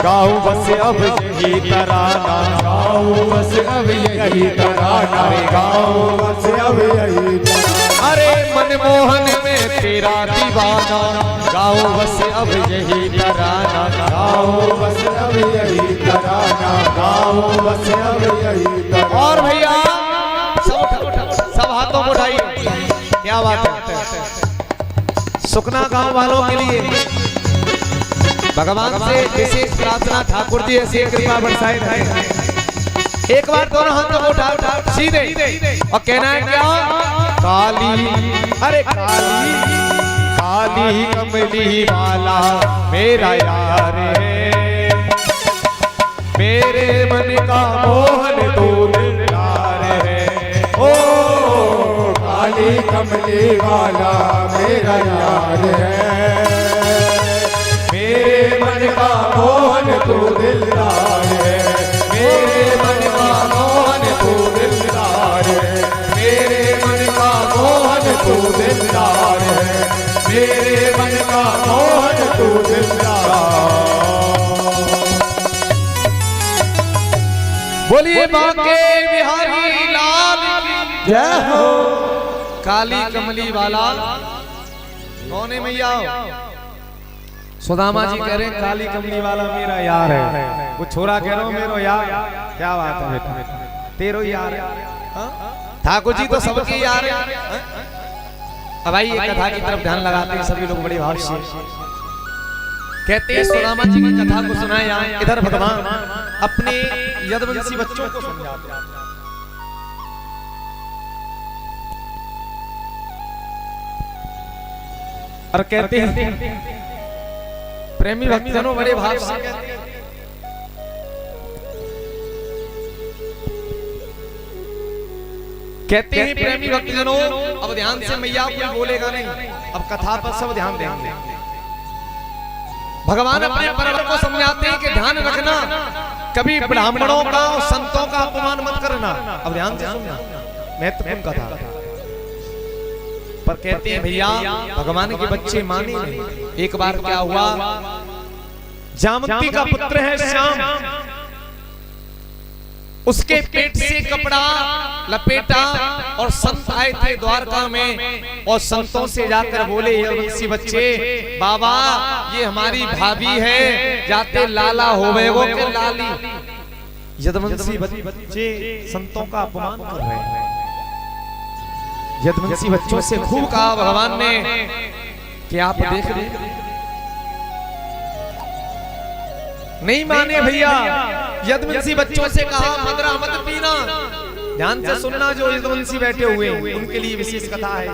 गाऊं बस अब यही तराना। गाऊं बस अब यही तराना, गाऊं बस अब यही तराना। अरे मनमोहन में तेरा दीवाना, गाऊं बस अब यही तराना। गाऊं बस अब यही तराना, गाऊं बस अब यही तराना। और भैया सब हाथों को उठाइए। क्या बात है। सुखना गांव वालों के लिए भगवान से विशेष प्रार्थना, ठाकुर जी ऐसी कृपा बरसाए रहे। एक बार दोनों हाथों को उठा सीधे और कहना है क्या? काली, अरे काली काली कमली वाला मेरा यार है। मेरे मन का मोहन तू दिलदार है। ओ काली कमली वाला मेरा यार है, मेरे मन का मोहन तू दिलदार है। मेरे मन का मोहन तू दिलदार है, मेरे मन का मोहन तू दिलदार है, मेरे मन का मोहन तू दिलदार। बोलिए बांके बिहारी लाल की जय हो। काली कमली वाला कौन है मैया? सुदामा जी कह रहे हैं काली कमली वाला मेरा यार है। वो छोरा कह रहा हूँ मेरो यार। क्या बात है बेटा, तेरो यार है। ठाकुर जी तो सबके यार है। अब भाई ये कथा की तरफ ध्यान लगाते हैं सभी लोग बड़े भाव से। कहते हैं सुदामा जी की कथा को सुनाए यहाँ, इधर भगवान अपने यदुवंशी बच्चों को समझाते हैं। और कहते हैं प्रेमी भक्तजनों बड़े भाव से कहते हैं, कहते हैं प्रेमी भक्तजनों, अब ध्यान से मैया कोई बोलेगा नहीं, अब कथा पर सब ध्यान देंगे। भगवान अपने परवर को समझाते हैं कि ध्यान रखना, कभी ब्राह्मणों का और संतों का अपमान मत करना। अब ध्यान से सुनना, महत्वपूर्ण कथा। पर कहते हैं भैया भगवान के बच्चे माने नहीं। एक बार क्या हुआ, जामवंती का पुत्र है श्याम, उसके पेट से कपड़ा लपेटा और संत आए थे द्वारका में, और संतों से जाकर बोले यदुवंशी बच्चे, बाबा ये हमारी भाभी है, जाते लाला होवे वो के लाली। यदुवंशी बच्चे संतों का अपमान कर रहे हैं। यदुवंशी बच्चों से खूब कहा भगवान ने कि आप देख रहे, नहीं माने भैया। यदुवंशी बच्चों से कहा मदरा मत पीना। ध्यान से सुनना, जो यदुवंशी बैठे हुए हैं उनके लिए विशेष कथा है।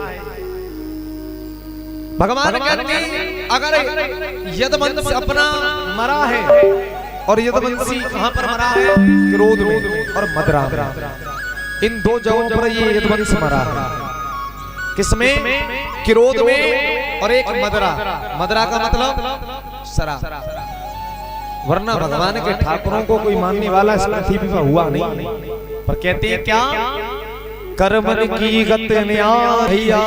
भगवान कहते हैं अगर यदुवंश अपना मरा है, और यदुवंशी कहां पर मरा है, क्रोध में और मदरा में, इन दो जगहों पर ये यदुवंश मरा है। किसमें? क्रोध में और एक मदरा। मदरा का मतलब शराब। वरना भगवान के ठाकुरों को कोई मानने वाला इस पृथ्वी पर हुआ नहीं। पर कहते हैं क्या, कर्मन की गत न्यारिया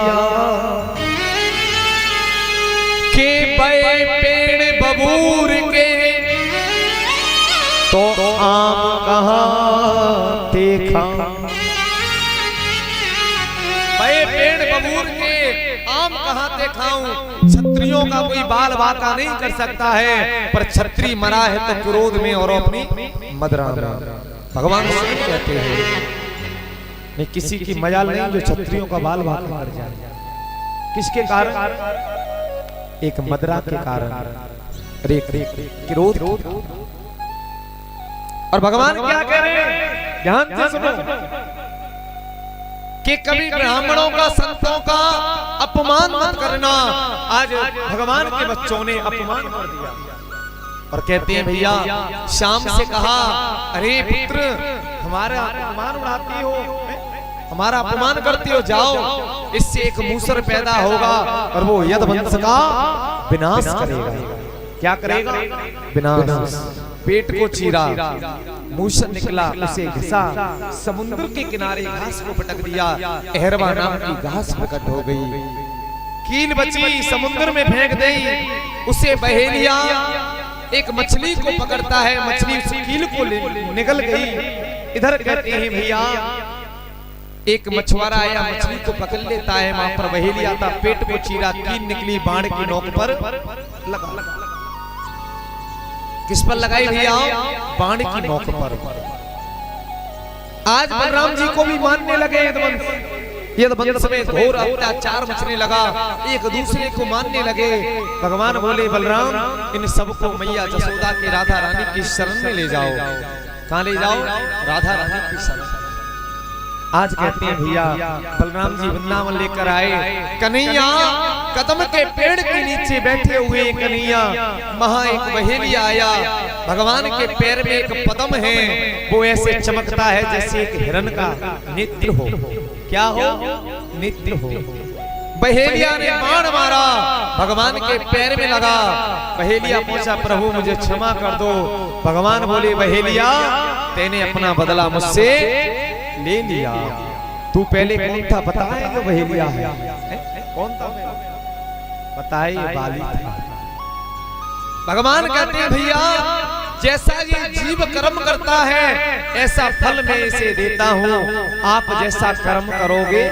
के बे पेड़ बबूर के, तो आम कहाँ देखा। बे पेड़ बबूर के आम कहाँ देखाऊं। क्षत्रियों का कोई बाल बाका नहीं कर सकता है, पर क्षत्रिय मरा है तो क्रोध में और अपनी मदरा में। भगवान कहते हैं नहीं, किसी की मजाल नहीं जो क्षत्रियों का बाल बाका कर जाए। किसके कारण? एक मदरा के कारण, एक क्रोध। और भगवान क्या कह रहे हैं, ध्यान से सुनो, कि कभी ब्राह्मणों का संतों का अपमान मत करना। आज भगवान के बच्चों ने अपमान कर दिया। और कहते हैं भैया श्याम से कहा, अरे पुत्र हमारा अपमान उड़ाती हो, हमारा अपमान करती हो, जाओ इससे एक मूसर पैदा होगा और वो यदुवंश का विनाश करेगा। क्या करेगा? विनाश। पेट को चीरा, मूसर निकला, उसे घिसा, समुद्र के किनारे घास को पटक दिया, एहरवा नाम की घास प्रकट हो गई। कील बची, समुद्र में फेंक दी, उसे बहेलिया एक मछली को पकड़ता है, मछली उस कील को निगल गई। इधर कहते हैं भैया एक मछुआरा आया, मछली को पकड़ लेता है, वहां पर बहेलिया था, पेट को चीरा, कील निकली, बाण की नोक पर लगा। किस पर लगाई भैया? बाण की नोक पर। आज बलराम जी को भी मानने लगे यदुवंश में घोर अत्याचार मचने लगा, एक दूसरे को मानने लगे। भगवान बोले बलराम इन सबको मैया जसोदा के राधा रानी की शरण में ले जाओ। कहां ले जाओ? राधा रानी की शरण। आज कहते हैं भैया बलराम जी वृंदावन लेकर आए, कन्हैया कदम के पेड़ के नीचे बैठे हुए कन्हैया, वहां एक बहेलिया आया, भगवान के पैर में एक पदम है, वो ऐसे चमकता है जैसे एक हिरण का नेत्र हो। क्या हो? नेत्र हो। बहेलिया ने बाण मारा, भगवान के पैर में लगा। बहेलिया पूछा प्रभु मुझे क्षमा कर दो। भगवान बोले बहेलिया तेने अपना बदला मुझसे ले लिया। तू पहले कौन था बताएगा? बहेलिया है। कौन था? बताए बाली था। भगवान कहते हैं भैया जैसा ये जीव कर्म करता है ऐसा फल मैं इसे देता हूँ, आप जैसा कर्म करोगे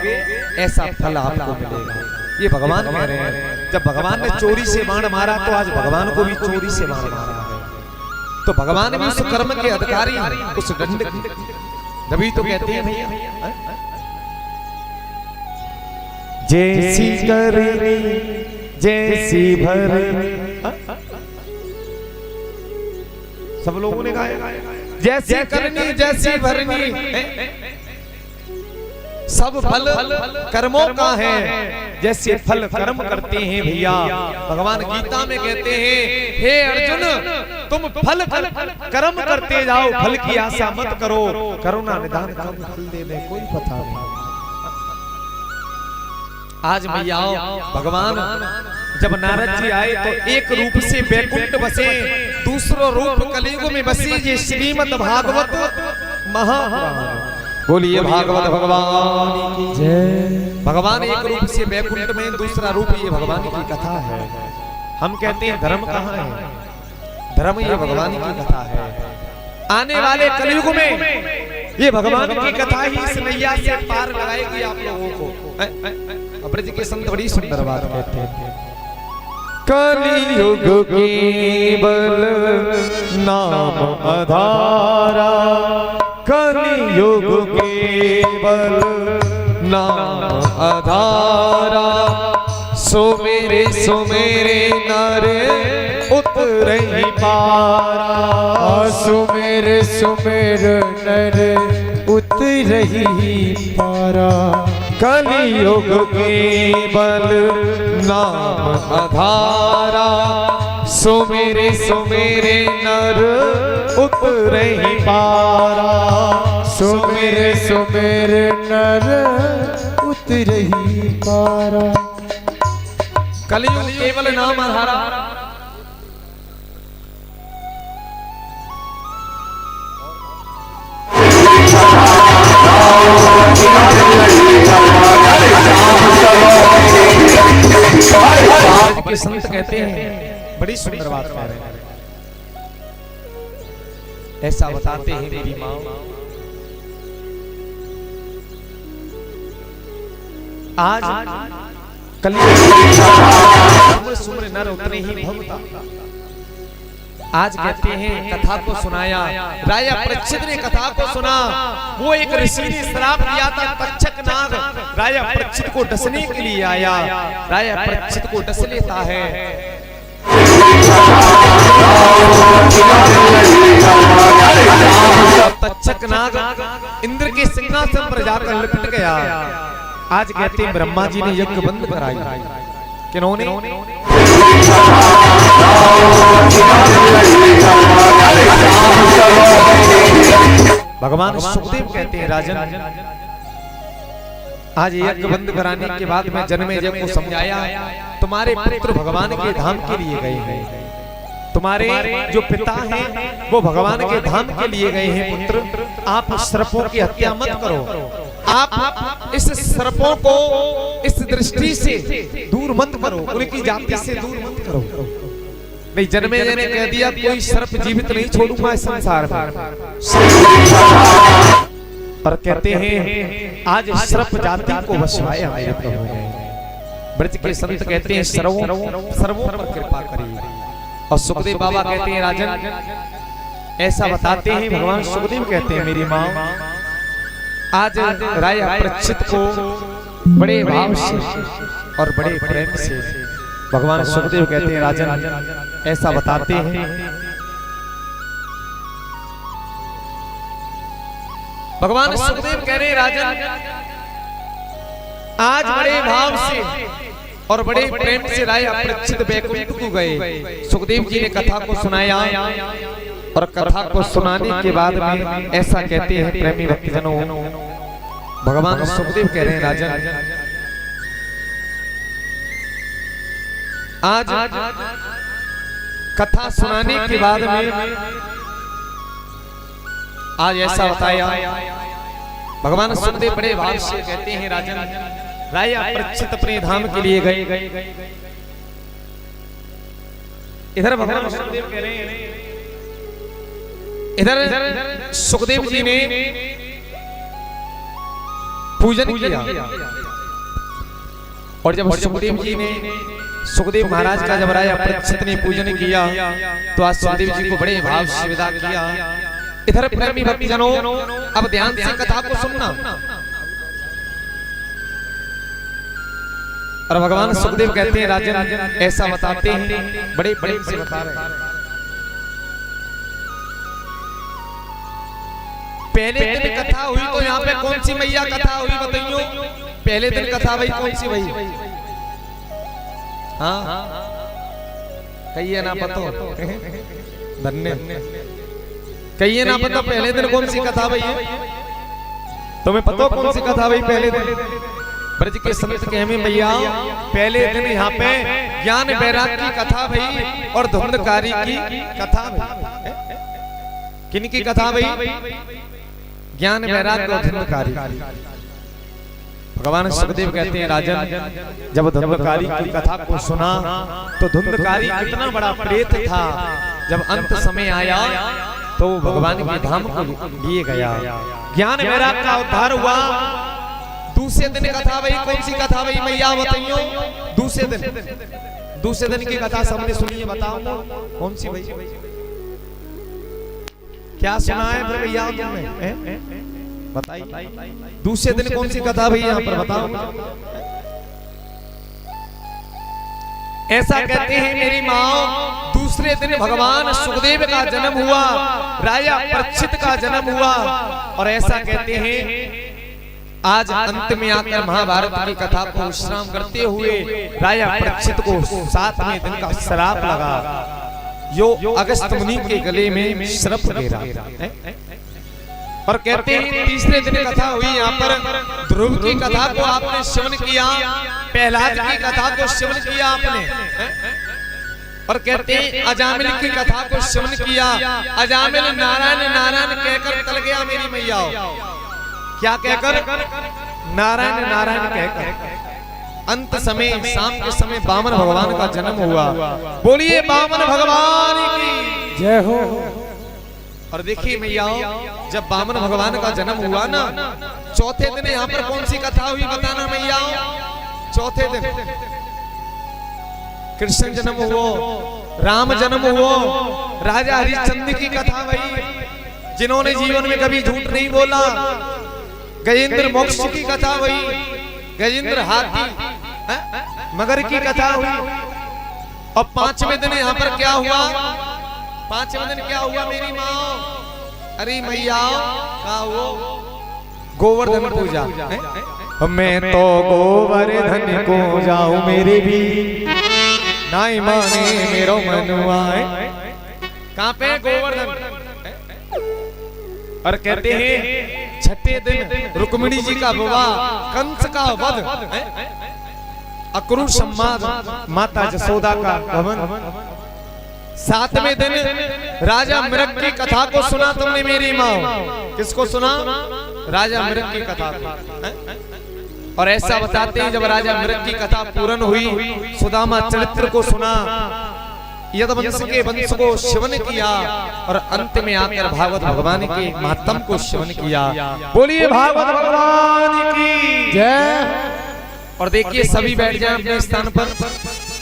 ऐसा फल आपको मिलेगा। ये भगवान कह रहे हैं। जब भगवान ने चोरी से बाण मारा तो आज भगवान को भी चोरी से बाण मारा है, तो भगवान भी उस कर्म के अधिकारी, उस दंड। तभी तो कहते हैं भैया जैसी करनी जैसी भरनी। सब लोगों ने गाया जैसी करनी जैसी भरनी। सब फल कर्मों का है, जैसे फल कर्म करते हैं भैया। भगवान गीता में कहते हैं, हे अर्जुन तुम फल कर्म करते जाओ, फल की आशा मत करो, करुणा निदान कब फल दे दे कोई पता नहीं। आज भैया भगवान जब नारद जी आए तो एक रूप से बैकुंठ बसे, दूसरो रूप कलियुग में बसी, ये श्रीमद् भागवत महापुराण। बोलिए भागवत भगवान की जय। भगवान एक रूप से बैकुंठ में, दूसरा रूप ये भगवान की कथा है। हम कहते हैं धर्म कहाँ है, धर्म ये भगवान की कथा है। आने वाले कलयुग में ये भगवान की कथा ही इस नैया से पार लगाएगी आप लोगों को। ब्रज के संत बड़ी सुंदर बात कहते हैं, कलियुग केवल नाम आधारा, कलियुग केवल नाम आधारा, सुमेरे सुमेरे नर उतरहि पारा, सुमेरे सुमेरे नर उतरहि पारा, कलियुग केवल नाम आधारा, सुमेरे सुमेरे नर उतरहि पारा, सुमेरे सुमेरे नर उतरहि पारा। कलियुग केवल नाम आधारा। के संत कहते हैं, बड़ी सुंदर बात कह रहे हैं, ऐसा बताते हैं मेरी माँ, आज कलियुग सुमर नर उतने ही भवता। आज कहते हैं कथा को सुनाया, राजा परीक्षित ने कथा को सुना। वो एक ऋषि ने श्राप दिया था, तक्षक नाग राजा परीक्षित को डसने के लिए आया। राजा परीक्षित को डस लेता है। तक्षक नाग इंद्र के सिंहासन पर जाकर लिपट गया। आज कहते हैं ब्रह्मा जी ने यज्ञ बंद कराई। किन्होंने? भगवान सुखदेव कहते हैं, राजन आज यज्ञ बंद कराने के बाद मैं जन्मेजय को समझाया, तुम्हारे पुत्र भगवान के धाम के लिए गए हैं। तुम्हारे जो पिता हैं वो भगवान के धाम के लिए गए हैं। पुत्र आप सर्पों की हत्या मत करो, आप इस सर्पों को इस दृष्टि से दूर मत करो, उनकी जाति से दूर मत करो। नहीं, जन्मेजय ने कह दिया कोई सर्प जीवित नहीं छोड़ूंगा इस संसार में। और कहते हैं आज सर्प जाति को बचवाया मेरे प्रभु ने। ब्रज के संत कहते हैं सर्वों पर कृपा करिए। और सुखदेव बाबा कहते हैं, राजन ऐसा बताते हैं भगवान सुखदेव कहते हैं, मेरी माँ आज राजा परीक्षित को बड़े भाव से और बड़े प्रेम से भगवान सुखदेव कहते हैं, राजन ऐसा बताते हैं भगवान सुखदेव कह रहे हैं, राजन आज बड़े भाव से और बड़े प्रेम से राजा परीक्षित बैकुंठ को गए। सुखदेव जी ने कथा को सुनाया और कथा को सुनाने के बाद में ऐसा कहते हैं प्रेमी भक्तजनों, भगवान सुखदेव कह रहे हैं, राजन आज कथा सुनाने के बाद में आज ऐसा बताया। भगवान सुखदेव बड़े भाव से कहते हैं, राजन राजा परीक्षित अपने धाम के लिए गए। इधर भगवान सुखदेव कह रहे हैं, इधर सुखदेव जी ने पूजन किया। और जब सुखदेव जी ने सुखदेव महाराज का जब राजा परीक्षित ने पूजन किया तो आज सुखदेव जी को बड़े भाव से विदा किया। इधर प्रेमी भक्तजनों अब ध्यान से कथा को सुनना। और भगवान सुखदेव कहते हैं, राजन ऐसा बताते हैं, बड़े प्रेम से बता रहे हैं। पहले दिन कथा हुई तो यहाँ पे कौन सी मैया कथा हुई बताइयो? पहले दिन कथा भाई कौन सी भाई? हाँ कहिए ना पतो धन्य कहिए ना पता पहले दिन कौन सी कथा भाई है? तुम्हें पता कौन सी कथा भाई पहले दिन? ब्रज के संत कहमे मैया पहले दिन यहाँ पे ज्ञान वैराग की कथा भाई और धुंधकारी की कथा भाई। किन की कथा भाई? ज्ञान वैराग और धुंधकारी। भगवान सुखदेव कहते हैं राजन जब धुंधकारी की कथा को सुना तो धुंधकारी कितना बड़ा प्रेत था, जब अंत समय आया तो भगवान के धाम को लिए गया, ज्ञान वैराग का उद्धार हुआ। दूसरे दिन कथा भाई कौन सी कथा भाई मैया बताइयो? दूसरे दिन की कथा सबने सुनी है, बताओ कौन सी भाई? क्या सुना है फिर भैया तुमने? बताइए दूसरे दिन कौन सी कथा भाई यहाँ पर बताओ। ऐसा कहते हैं मेरी माँ दूसरे दिन भगवान सुखदेव का जन्म हुआ, राजा परीक्षित का जन्म हुआ। और ऐसा कहते हैं आज अंत में आकर महाभारत की कथा को विश्राम करते हुए राजा परीक्षित को 7वें दिन का श्राप लगा, यो अगस्त मुनि के गले में श्राप गिरा। और कहते हैं तीसरे दिन कथा हुई यहाँ पर ध्रुव की कथा को आपने श्रवण किया, प्रहलाद की कथा को श्रवण किया आपने। और कहते हैं अजामिल की कथा को श्रवण किया, अजामिल नारायण नारायण कहकर टल गया मेरी मैया। क्या कहकर? नारायण नारायण कहकर। अंत समय शाम के समय वामन भगवान का जन्म हुआ। बोलिए वामन भगवान की जय हो। और देखिए मैया जब वामन भगवान का जन्म हुआ ना, चौथे दिन यहाँ पर कौन सी कथा हुई बताना मैया? चौथे दिन कृष्ण जन्म हुआ, राम जन्म हुआ, राजा हरिश्चंद्र की कथा भाई जिन्होंने जीवन में कभी झूठ नहीं बोला। गजेंद्र मोक्ष की कथा हुई, गजेंद्र हाथी मगर की कथा हुई। और 5वें दिन यहाँ पर क्या हुआ? 5वें दिन क्या हुआ मेरी माँ? अरे मैया क्या हुआ? गोवर्धन पूजा। मैं तो गोवर्धन को जाऊं मेरे भी नाई माने मेरो मनुआ। कहाँ पे गोवर्धन? और कहते हैं छठे दिन रुक्मिणी जी का विवाह, कंस का वध, अक्रूर संवाद, माता जसोदा का गमन। 7वें दिन राजा मृग की कथा को सुना तुमने मेरी माँ? किसको सुना? राजा मृग की कथा को। और ऐसा बताते हैं जब राजा मृग की कथा पूर्ण हुई, सुदामा चरित्र को सुना, यदुवंश के वंश को श्रवण किया और अंत में आकर भागवत भगवान के महात्म को श्रवण किया। बोलिए भागवत भगवान की जय। और देखिए सभी बैठ जाएं अपने स्थान पर।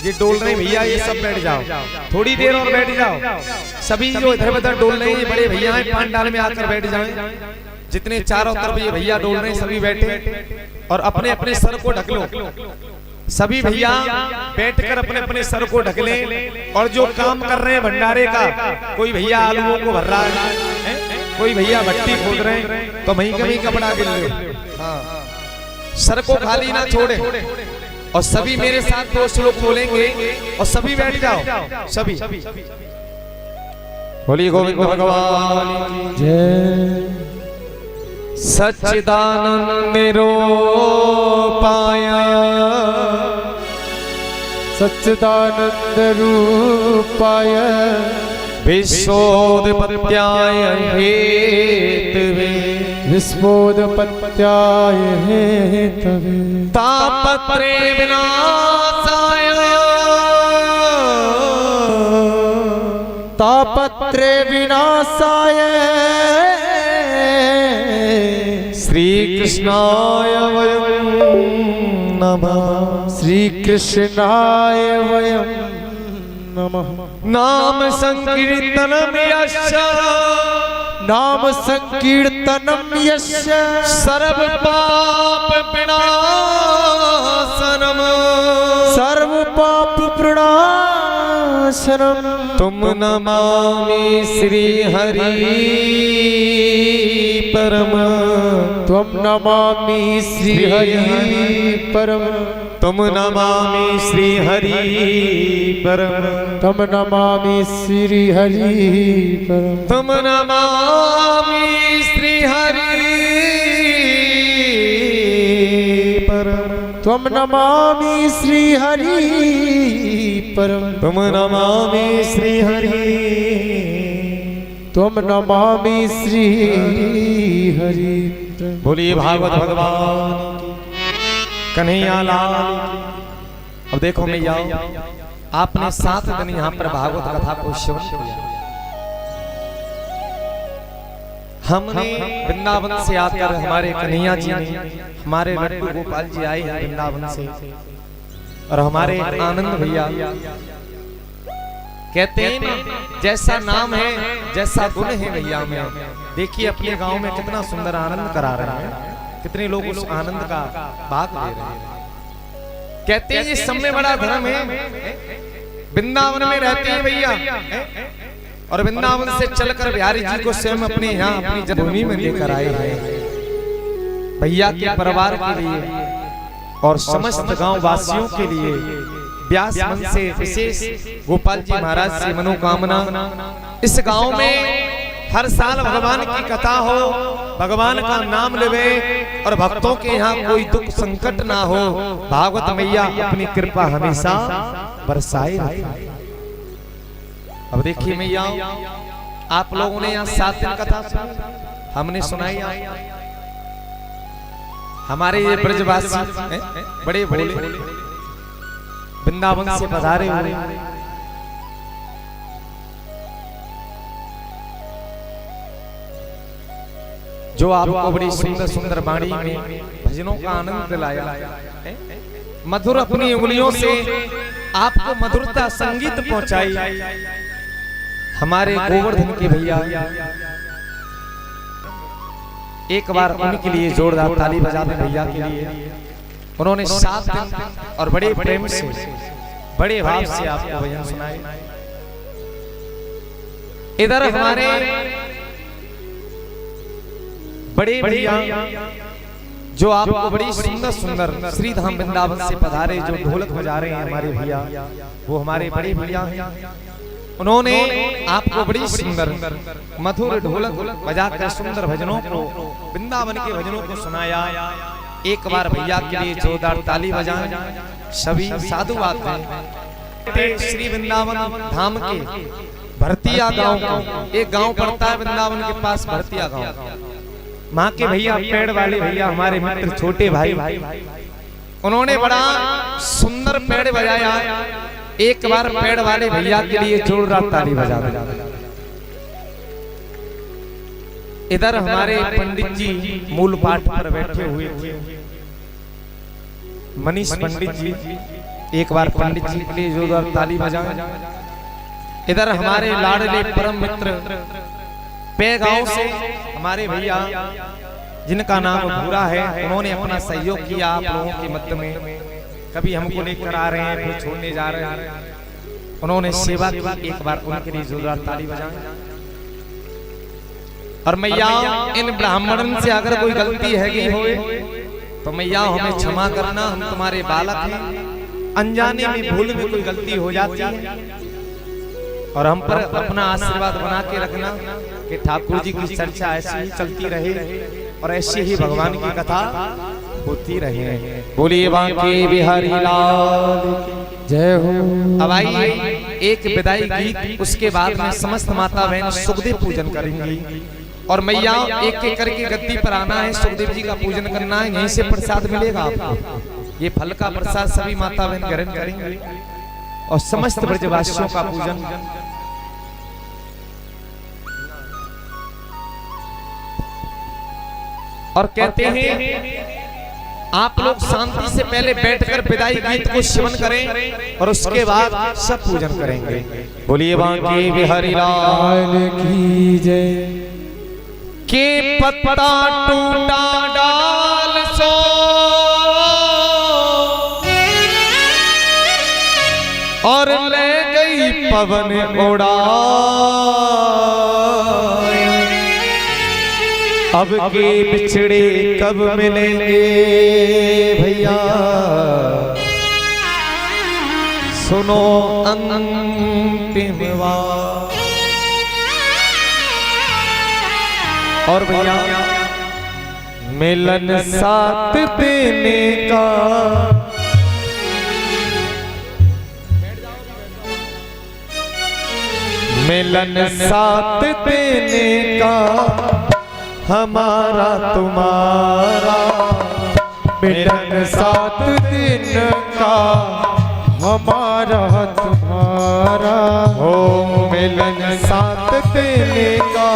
ये डोल रहे भैया, ये सब बैठ जाओ, थोड़ी देर और बैठ जाओ। सभी जो इधर उधर डोल रहे हैं ये बड़े भैया हैं, पांडाल में आकर बैठ जाएं। जितने चारों तरफ ये भैया डोल रहे हैं सभी बैठे और अपने अपने सर को ढक लो। सभी भैया बैठकर अपने अपने सर को ढक लें। और जो काम कर रहे हैं भंडारे का, कोई भैया आलूओं को भर रहा है, कोई भैया भट्टी खोद रहे हैं, तो वहीं कहीं कपड़ा गिर लो। हाँ, सर को खाली ना छोड़े। और सभी मेरे साथ 2 श्लोक बोलेंगे और सभी बैठ जाओ। सभी बोलिए गोविंद भगवान की जय। सच्चिदानंद निरूपाय सच्चिदानंद रूपाय विश्वोत्पत्त्याय हेतवे विश्वोत्पत्त्याय हेतवे तापत्रे विनाशाय तापत्रे विनाशाय श्री कृष्णाय वयं नमः। श्री कृष्णाय वयं नमः। नाम संकीर्तनम यस्य नाम संकीर्तनम यस्य सर्व पाप विनाशनम सर्व पाप प्रणाशनम तुम नमामि श्री हरि परम, त्वं नमामि श्री हरि परम, तुम नमामि श्री हरि परम, तम नमामि श्री हरि परम, तुम नमामि श्री हरि परम, त्वं नमामि श्री हरि परम, तुम नमामि श्री हरि, त्वं नमामि श्री हरि। बोलिए भागवत भगवान की, कन्हैया लाल की। अब देखो मैया, आपने 7 दिन यहाँ पर भागवत कथा को श्रवण किया। हमने वृंदावन से आकर हमारे कन्हैया जी ने, हमारे लड्डू गोपाल जी आए हैं वृंदावन से, और हमारे आनंद भैया कहते हैं ना, जैसा नाम है जैसा गुण है भैया में। देखिए अपने गांव में कितना सुंदर आनंद करा रहे हैं, कितने लोग उस आनंद का भाग ले रहे हैं। कहते हैं ये सब में बड़ा धर्म है, वृंदावन में रहते हैं भैया, और वृंदावन से चलकर बिहारी जी को स्वयं अपने यहाँ अपनी जन्मभूमि में लेकर आए हैं भैया के परिवार के लिए और समस्त गांव वासियों के लिए। व्यास मन से विशेष गोपाल जी महाराज से मनोकामना, इस गांव में हर साल भगवान की कथा हो, भगवान का नाम लेवे और भक्तों के यहाँ कोई दुख संकट ना हो। भागवत मैया अपनी कृपा हमेशा बरसाए रखे। अब देखिए मैया, आप लोगों ने यहाँ 7 दिन कथा सुनी, हमने सुनाई। हमारे ये ब्रजवासी बड़े बड़े वृंदावन से पधारे हुए, जो आपको बड़ी सुंदर सुंदर वाणी में भजनों का आनंद दिलाया, मधुर अपनी उंगलियों से आपको मधुरता संगीत पहुंचाई। हमारे गोवर्धन के भैया, एक बार उनके लिए जोरदार ताली बजा दें भैया के लिए। उन्होंने 7 दिन और बड़े प्रेम से, बड़े भाव से आपको भजन सुनाए। इधर हमारे बड़े भैया, जो आपको बड़ी सुंदर सुंदर श्री धाम वृंदावन से पधारे, जो ढोलक बजा रहे हैं हमारे भैया, वो हमारे बड़े भैया हैं। उन्होंने आपको बड़ी सुंदर मधुर ढोलक बजाकर सुंदर भजनों को, वृंदावन के भजनों को सुनाया। एक बार भैया के लिए जोरदार ताली बजाएं सभी साधुवाद में। श्री वृंदावन धाम के भरतिया गांव को, एक गांव पड़ता है वृंदावन के पास भरतिया गांव, माँ के भैया पेड़ वाले भैया, हमारे मित्र छोटे भाई, उन्होंने बड़ा सुंदर पेड़ बजाया। एक बार पेड़ वाले भैया के लिए जोरदार ताली बजा दो। इधर हमारे पंडित जी मूल पाठ पर बैठे हुए थे, मनीष पंडित जी, एक बार पंडित जी के लिए जोरदार ताली बजाएं। इधर हमारे लाडले परम मित्र पे गांव से हमारे भैया, जिनका नाम भूरा है, उन्होंने अपना सहयोग किया आप लोगों के मध्य में। कभी हमको लेकर आ रहे हैं, फिर छोड़ने जा रहे हैं, उन्होंने सेवा की। एक बार उनके लिए जोरदार ताली बजाएं। और मैया, इन ब्राह्मणों से अगर कोई गलती हैगी होए तो मैया हमें क्षमा करना, हम तुम्हारे बालक हैं, अनजाने में भूल में कोई गलती हो जाती है। और हम पर अपना आशीर्वाद बना के रखना कि ठाकुर जी की चर्चा ऐसी ही चलती रहे और ऐसी ही भगवान की कथा होती रहे। बोलिए बांके बिहारी लाल जय हो। अब आइए एक विदाई गीत, उसके बाद में समस्त माता बहन सुखदेव पूजन करेंगी। और मैया एक एक करके गद्दी पर आना है, सुखदेव जी का पूजन करना है, यहीं से प्रसाद मिलेगा आपको। ये फल का प्रसाद सभी माता बहन ग्रहण करेंगे और समस्त ब्रजवासियों का पूजन। और कहते हैं आप लोग शांति से पहले बैठकर विदाई गीत को श्रवण करें और उसके बाद सब पूजन करेंगे। बोलिए बांके बिहारी लाल की जय। के पत्ता टूटा डाल सो और ले गई पवन उड़ाए, अब के बिछड़े कब मिलेंगे भैया, सुनो अंतिम बात। और भैया मिलन साथ देने का, मिलन साथ देने का हमारा तुम्हारा, मिलन साथ दिन का हमारा तुम्हारा, हो मिलन साथ देने का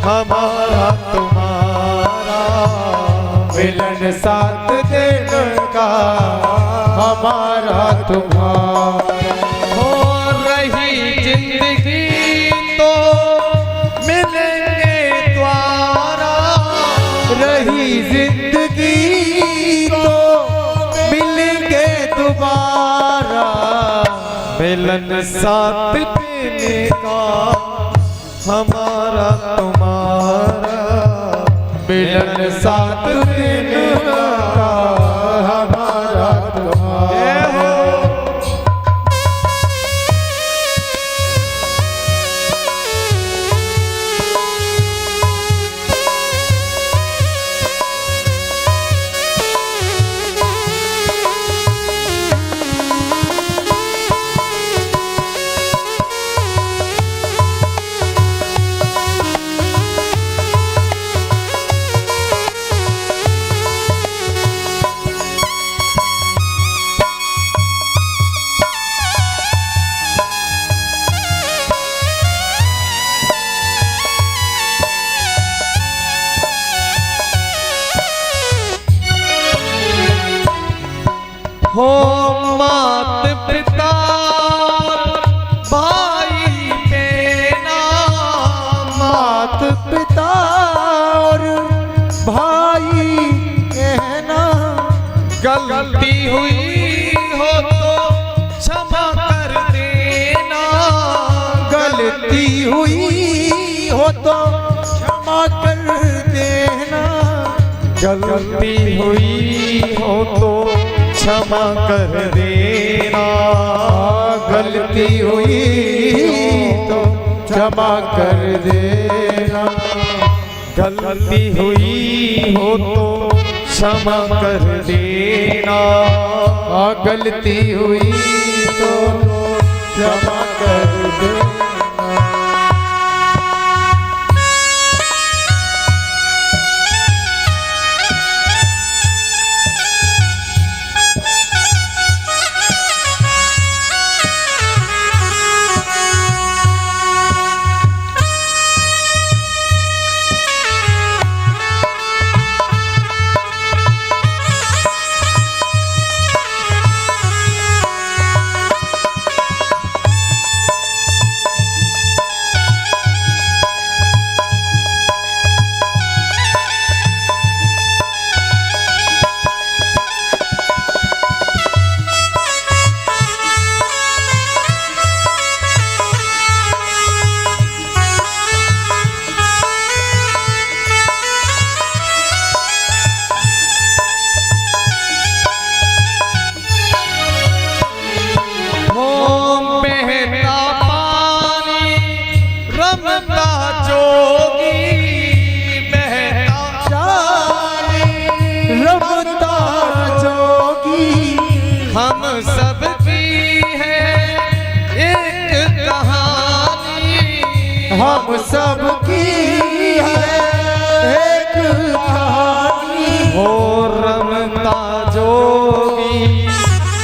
हमारा तुम्हारा, मिलन साथ दिन का हमारा तुम्हारा। हो रही जिंदगी तो मिलेंगे द्वारा, रही जिंदगी तो मिलेंगे दोबारा, मिलन साथ देने का हमारा तुम्हारा, मिलन साथ दिन का हमारा तुम्हारा। हो मात पिता भाई बहना, मात पिता और भाई कहना, गलती हुई हो तो क्षमा कर देना, गलती हुई हो तो क्षमा कर देना, गलती हुई हो तो क्षमा कर देना, गलती हुई तो क्षमा कर देना, गलती हुई हो तो क्षमा कर देना, गलती हुई तो क्षमा कर देना। हम सब की है एक कहानी। हो रमता जोगी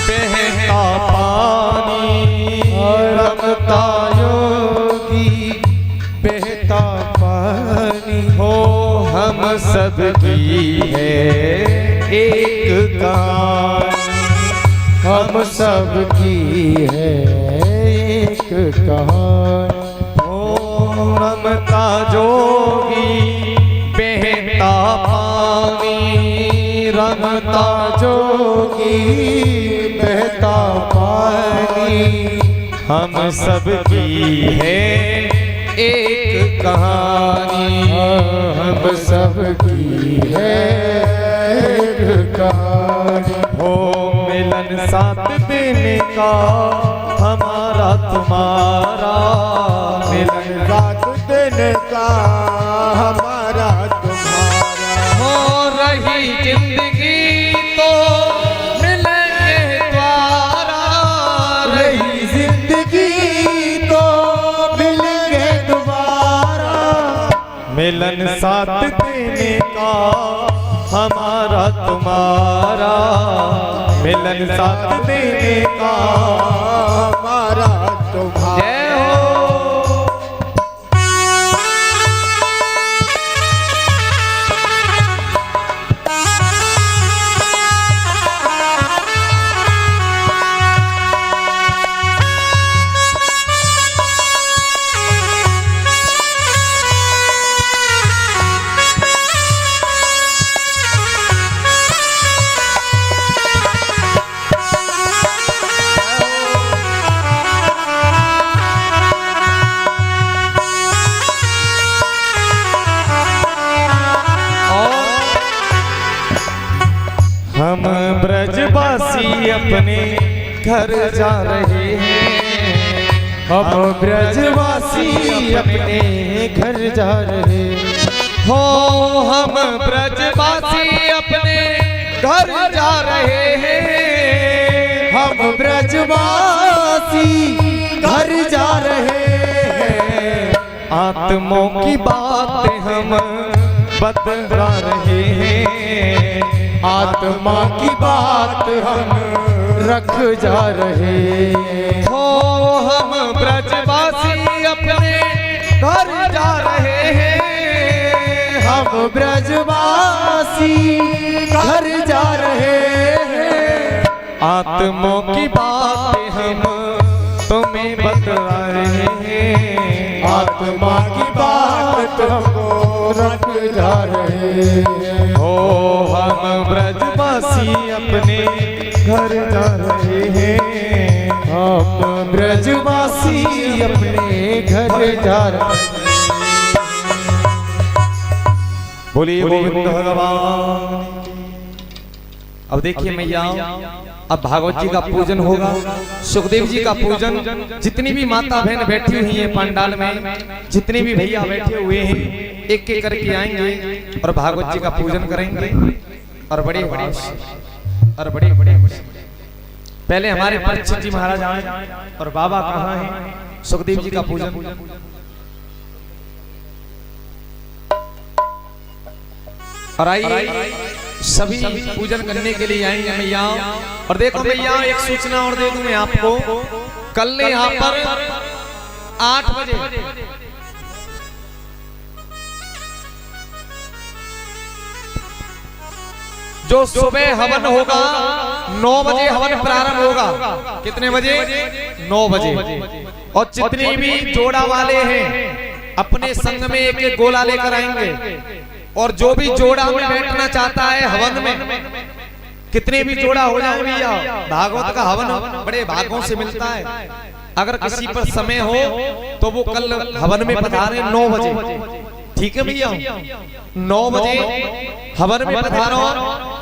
बहता पानी, रमता योगी बहता पानी। हो हम सब की है एक कहानी, हम सब की है एक कहानी। रमता जोगी बहता पानी, रमता जोगी बहता पानी। हम सब की है एक कहानी, हम सब की है एक कहानी। हो मिलन साथ देने का हमारा तुम्हारा, मिलन रात दिन का हमारा तुम्हारा। हो रही जिंदगी तो मिलेंगे द्वारा, रही जिंदगी तो मिलेंगे दोबारा। मिलन साथ देने का हमारा तुम्हारा, मिलन साथ देने का हमारा तुम्हारा। जय हो। हम ब्रजवासी अपने घर जा रहे हैं, हम ब्रजवासी अपने घर जा रहे हैं। हो हम ब्रजवासी अपने घर जा रहे हैं, हम ब्रजवासी घर जा रहे हैं। आत्मों की बातें हम बतला रहे हैं, आत्मा की बात हम रख जा रहे हैं। हो हम ब्रजवासी अपने घर जा रहे हैं, हम ब्रजवासी घर जा रहे हैं। आत्मों की बातें हम तुम्हें बतला रहे हैं, आत्मा की बात हमको रख जा रहे हैं। हो हम ब्रजवासी अपने घर जा रहे हैं, हम ब्रजवासी अपने घर जा रहे हैं। बोलिए गोविंद भगवान। अब देखिए मैया, अब भागवत जी का पूजन होगा, सुखदेव जी का पूजन। जितनी भी माता बहन बैठी हुई हैं पंडाल में, जितने भी भैया बैठे हुए हैं, एक एक करके आएंगे और भागवत जी का पूजन करेंगे। और बड़े बड़े और बड़े बड़े पहले हमारे परीक्षित जी महाराज आए और बाबा कहाँ हैं, सुखदेव जी का पूजन। और आइए सभी पूजन करने के लिए आएंगे मैया। और देखो भैया, एक सूचना और दे दूं मैं आपको, कल यहाँ पर 8 बजे जो सुबह हवन होगा, 9 बजे हवन प्रारंभ होगा। कितने बजे? 9 बजे। और जितने भी जोड़ा वाले हैं अपने संग में एक एक गोला लेकर आएंगे। और जो भी जोड़ा में बैठना चाहता है हवन में, कितने भी जोड़ा हो जाए भैया, भागवत का हवन बड़े भागों से मिलता है। अगर किसी पर समय हो तो वो कल हवन में पधारे 9 बजे। ठीक है भैया, 9 बजे हवन में पधारो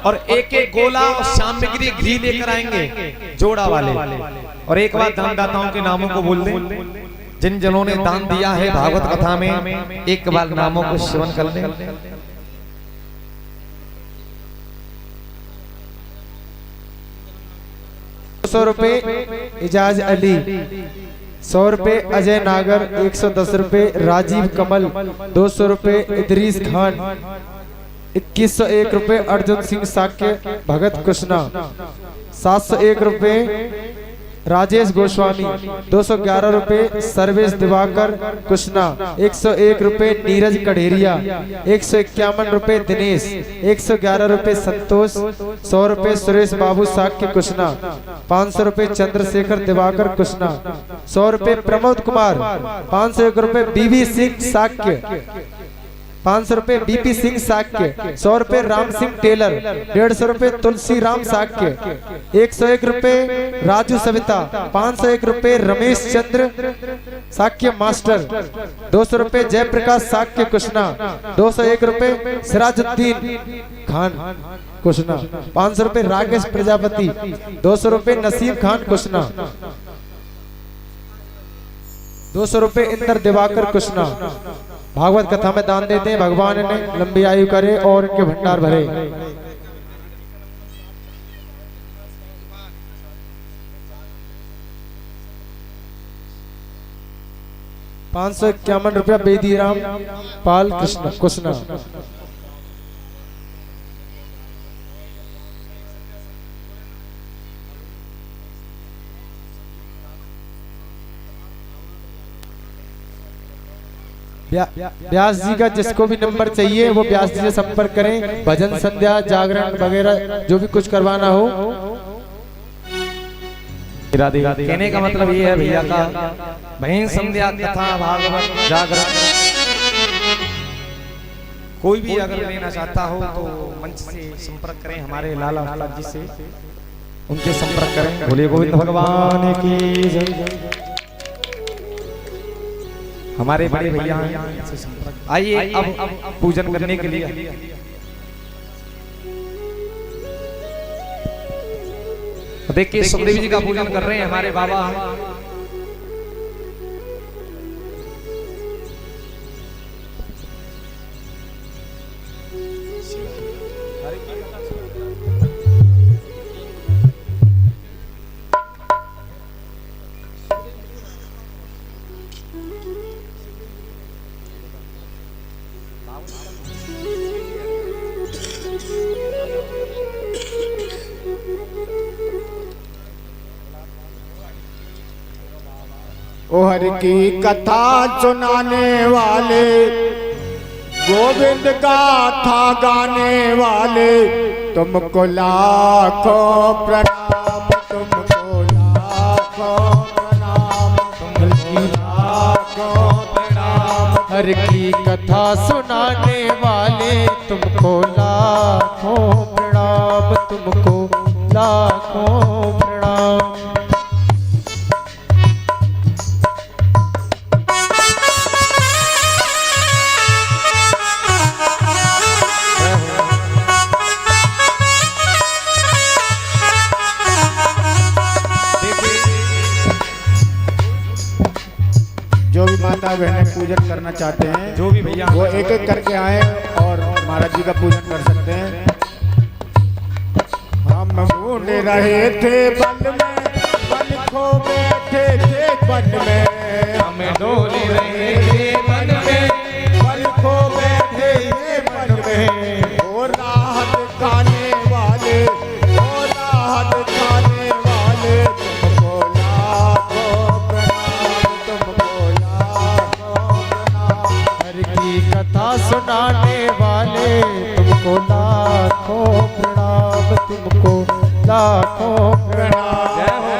और एक एक गोला और सामग्री घी लेकर आएंगे जोड़ा वाले। और एक बार दानदाताओं के नामों को बोल दें, जिन जनों ने दान दिया है भागवत कथा में, एक बार नामों को श्रवण कर लें। 100 रुपए इजाज अली, 100 रुपए अजय नागर, 110 रुपए राजीव कमल, 200 रुपए इदरीस खान, 2101 रुपए अर्जुन सिंह साक्य भगत कृष्णा, 701 रुपए राजेश गोस्वामी, 211 रुपए सर्वेश दिवाकर कृष्णा, 101 रुपए नीरज कढ़ेरिया, 151 रुपए दिनेश, 111 रुपए संतोष, 100 रुपए सुरेश बाबू साक्य कृष्णा, 500 रुपए चंद्रशेखर दिवाकर कृष्णा, 100 रुपए प्रमोद कुमार, 501 रुपए बीबी सिंह साक्य, 500 रुपए बीपी सिंह साक्य, 100 रुपए राम सिंह टेलर, 150 रुपए तुलसी राम साक्य, 101 रुपए राजू सविता, 501 रुपए रमेश चंद्र साक्य मास्टर, 200 रुपए जयप्रकाश साक्य कुशना, 201 रुपए सिराजुद्दीन खान कुशना, 500 रुपए राकेश प्रजापति, 200 रुपए नसीम खान कुशना, 200 रुपए इंद्र दिवाकर कुशना। भागवत कथा में दान देते हैं, भगवान ने लंबी आयु करे और इनके भंडार भरे। 551 रुपया बेदीराम पाल कृष्ण कुशना। व्यास जी का जिसको भी नंबर चाहिए वो व्यास जी से संपर्क करें। भजन संध्या जागरण वगैरह जो भी कुछ करवाना हो। कहने का मतलब ये है भैया का भजन संध्या कथा भागवत जागरण कोई भी अगर लेना चाहता हो तो मंच से संपर्क करें, हमारे लाला उस्ताद जी से उनसे संपर्क करें। बोले गोविंद भगवान की जय। हमारे बड़े भैया आइए अब पूजन करने के लिए। देखिए सुखदेव जी का पूजन कर रहे हैं हमारे बाबा। ओ हरि की कथा सुनाने वाले, गोविंद गाथा गाने वाले, तुमको लाखों प्रणाम, तुमको लाखों प्रणाम, तुमको लाखों प्रणाम। हर की कथा सुनाने वाले तुमको लाखों प्रणाम, तुमको लाखों प्रणाम। जो भी माता बहनें पूजन करना चाहते हैं, जो भी भैया वो एक एक करके आए और महाराज जी का पूजन कर सकते हैं। हम ढूंढ रहे थे वन में, वन खो बैठे थे वन में। हम ढूंढ रहे थे वन में, वन खो बैठे थे वन में। ओ राह दिखाने वाले, ओ राह दिखाने वाले, तुमको लाखों प्रणाम, तुमको लाखों प्रणाम। हर की कथा सुनाने वाले तुमको लाखों प्रणाम, तुमको लाखों प्रणाम। जय हो।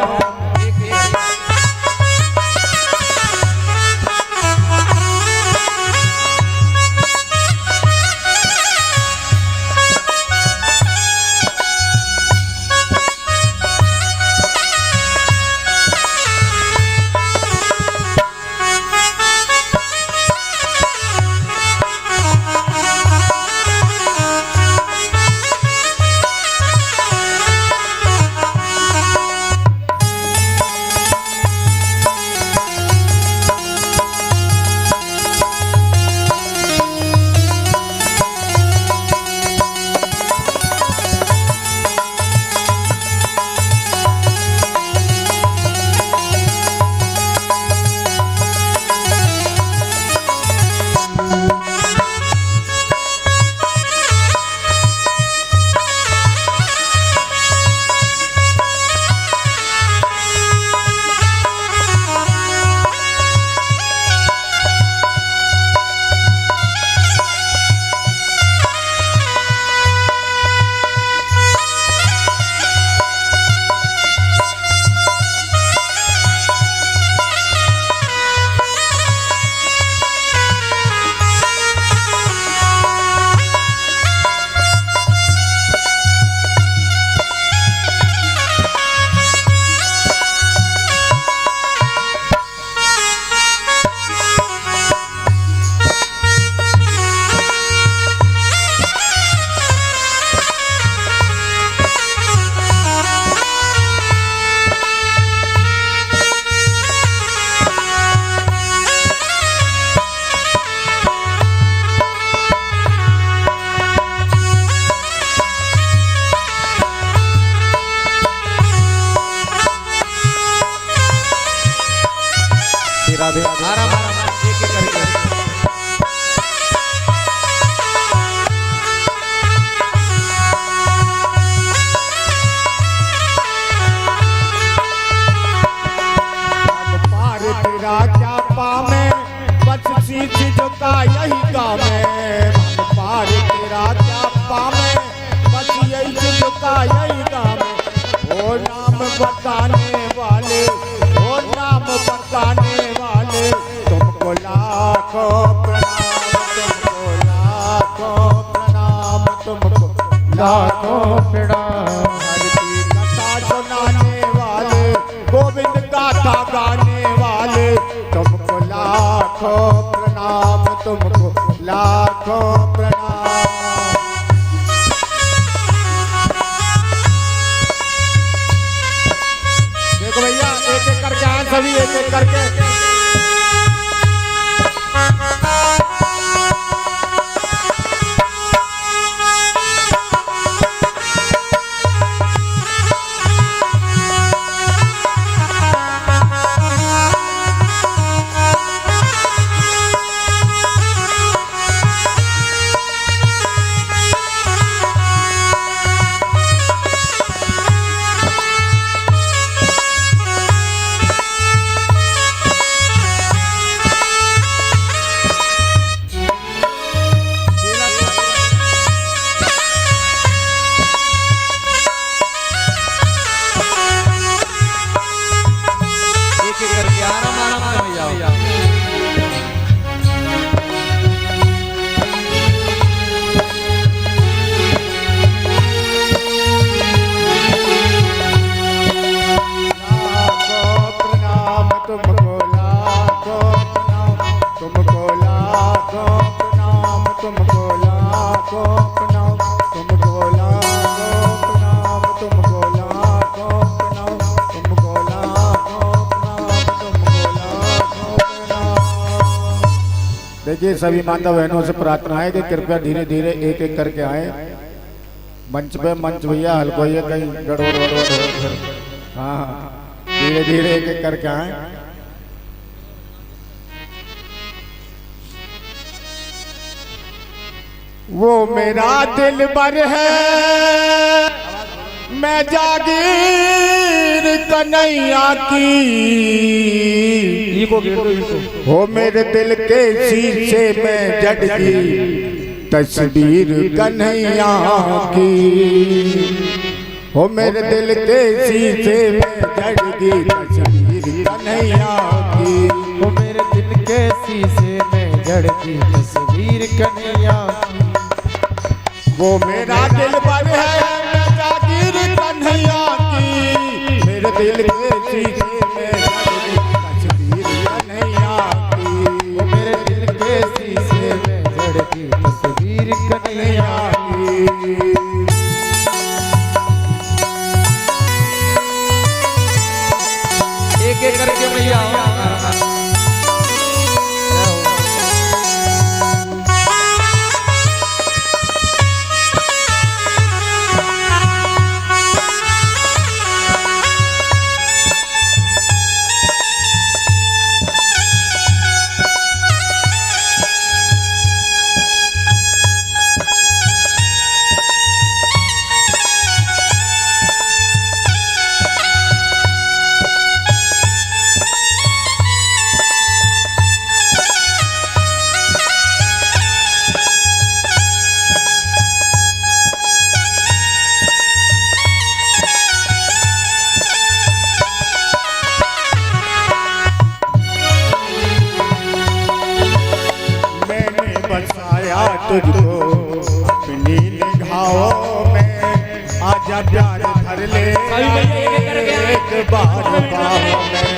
राधे आराम आराम एक एक करके पार तेरा क्या पामे बस सीख झुका यही गामे पार तेरा क्या पामे बस यही झुका यही गामे ओ नाम बताने वाले ओ नाम बताने वाले तुमको लाखों प्रणाम तुमको लाखों प्रणाम तुमको लाखों प्रणाम हर की कथा सुनाने वाले गोविंद गाथा गाने वाले तुमको लाखों प्रणाम तुमको लाखों प्रणाम। देखो भैया एक एक करके आए सभी एक एक करके देखिए सभी माता बहनों से प्रार्थना है कि कृपया धीरे धीरे एक एक करके आए मंच पे। मंच भैया हल्को ही है, कहीं गड़बड़ गड़बड़ हो। हाँ धीरे धीरे एक एक करके आए। वो मेरा दिल बर है मैं जागीर कन्हैया की हो मेरे दिल के शीशे में जड़गी तस्वीर कन्हैया की हो मेरे दिल के शीशे में जड़गी तस्वीर कन्हैया की वो मेरे दिल के शीशे में जड़ती तस्वीर कन्हैया की वो मेरा दिल बर है मैं जागीर कन्हैया की मेरे दिल के शीशे में जड़गी तस्वीर कन्हैया की वो मेरे दिल के शीशे में जड़ती तस्वीर कन्हैया की एक एक करके भैया तुझको अपनी निगाहों में आजा प्यार भर ले एक बार बाहों में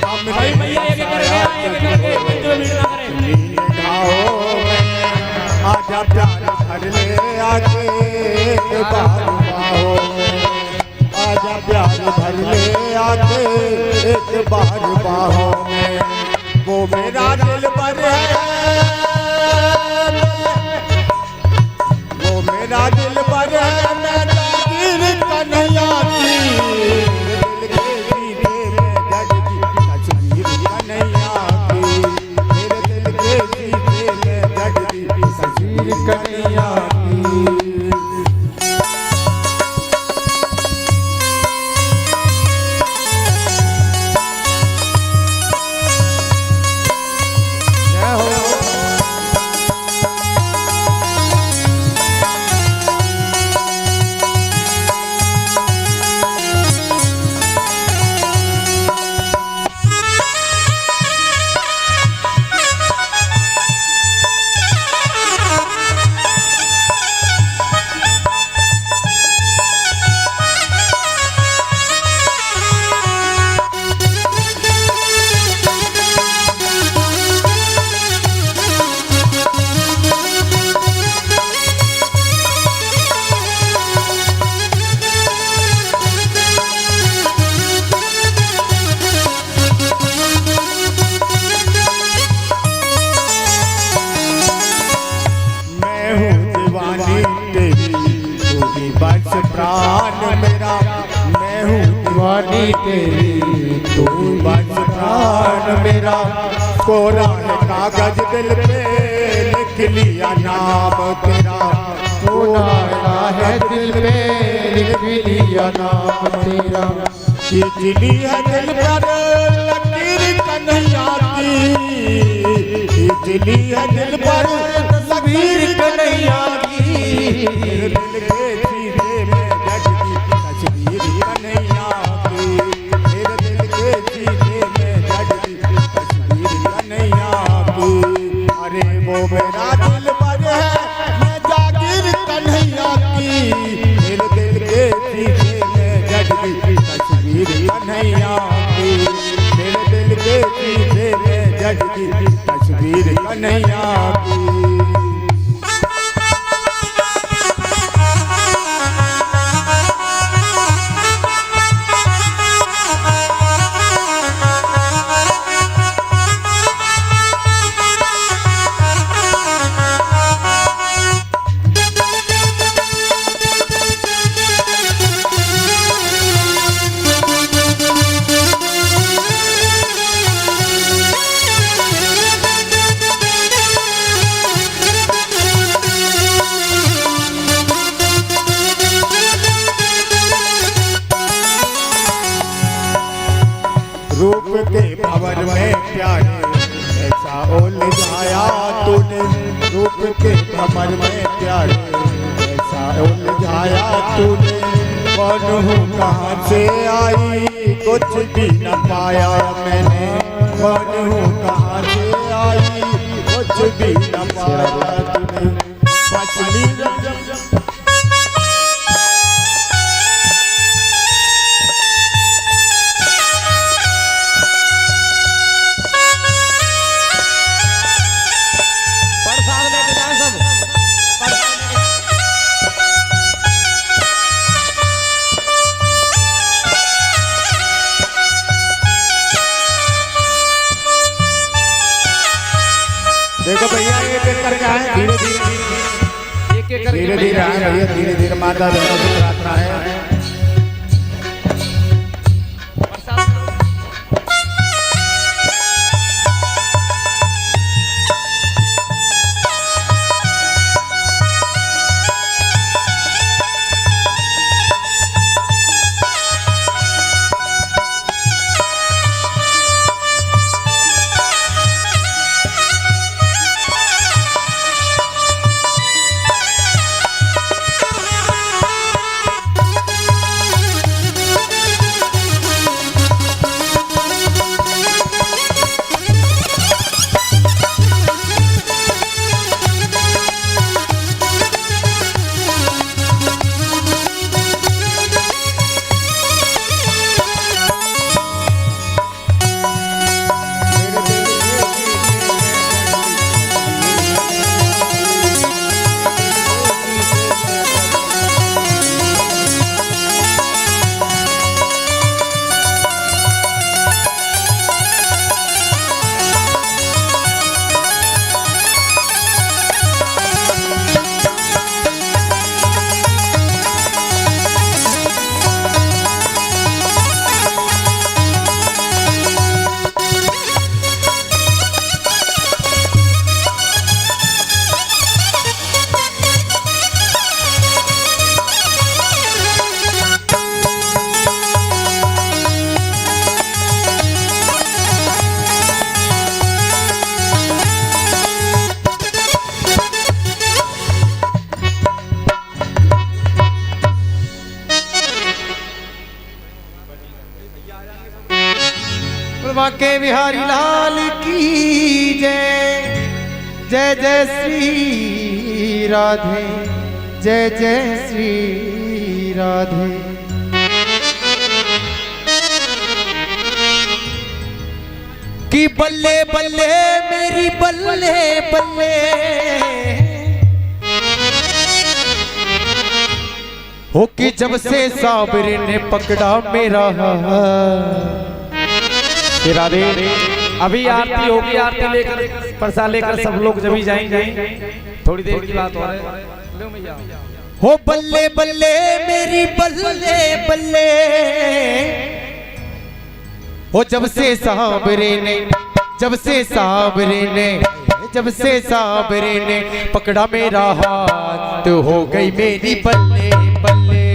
हमने बसाया तुझको अपनी निगाहों में आजा प्यार भर ले आके एक बार बाहों में आजा प्यार भर ले आके एक बार बाहों में वो मेरा दिल भर है मेरा दिल पर है मैं जागीर कन्हैया की दिल के शीशे में जड़गी तस्वीर कन्हैया कुर्बानी तेरी तू बस प्राण मेरा कोरा है कागज दिल पे लिख लिया नाम तेरा कोरा है दिल पे लिख लिया नाम तेरा खींच ली है दिल पर लकीर कन्हैया की खींच ली है दिल पर तस्वीर कन्हैया की दिल के सीधे में जग की तस्वीर कन्हैया की मेरे दिल के सीधे में जग की तस्वीर कन्हैया की अरे वो मेरा दिल पर है मैं जागीर कन्हैया की मेरे दिल के सीधे में जग की तस्वीर कन्हैया की मेरे दिल के सीधे में जग की तस्वीर कन्हैया की रूप के भंवर में प्यारे ऐसा उलझाया तूने रूप के भंवर में प्यारे ऐसा उलझाया तूने कौन हूँ कहाँ से आई कुछ भी न पाया मैंने कौन हूँ कहाँ से आई कुछ भी न पाया तूने पश्चिमी देखो भैया एक एक करके आए धीरे धीरे धीरे धीरे आए भैया धीरे धीरे माता बहनों की प्रार्थना है बांके बिहारी लाल की जय जय जय श्री राधे जय जय श्री राधे। कि बल्ले बल्ले मेरी बल्ले बल्ले हो कि जब से साबरी ने पकड़ा मेरा राधे अभी आरती होगी, आरती लेकर प्रसाद लेकर सब लोग जब जाएंगे, थोड़ी देर की बात हो रही है। हो बल्ले बल्ले मेरी बल्ले बल्ले, हो जब से साबरे ने, जब से साबरे ने, जब से साबरे ने पकड़ा मेरा हाथ, तो हो गई मेरी बल्ले बल्ले,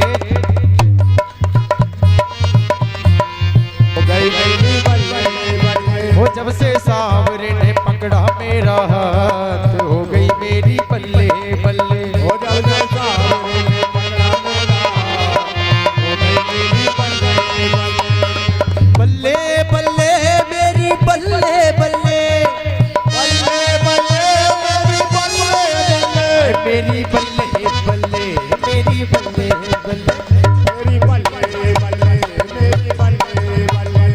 हो गई मेरी बल्ले बल्ले। हो जब से साबरे ने पकड़ा मेरा हाथ, हो गई मेरी बल्ले बल्ले, हो जब से साबरे ने पकड़ा मेरा हाथ, हो गई मेरी बल्ले बल्ले। बल्ले बल्ले मेरी बल्ले बल्ले, बल्ले बल्ले मेरी बल्ले बल्ले, मेरी बल्ले बल्ले, मेरी बल्ले बल्ले। मेरी बल्ले बल्ले, मेरी बल्ले बल्ले।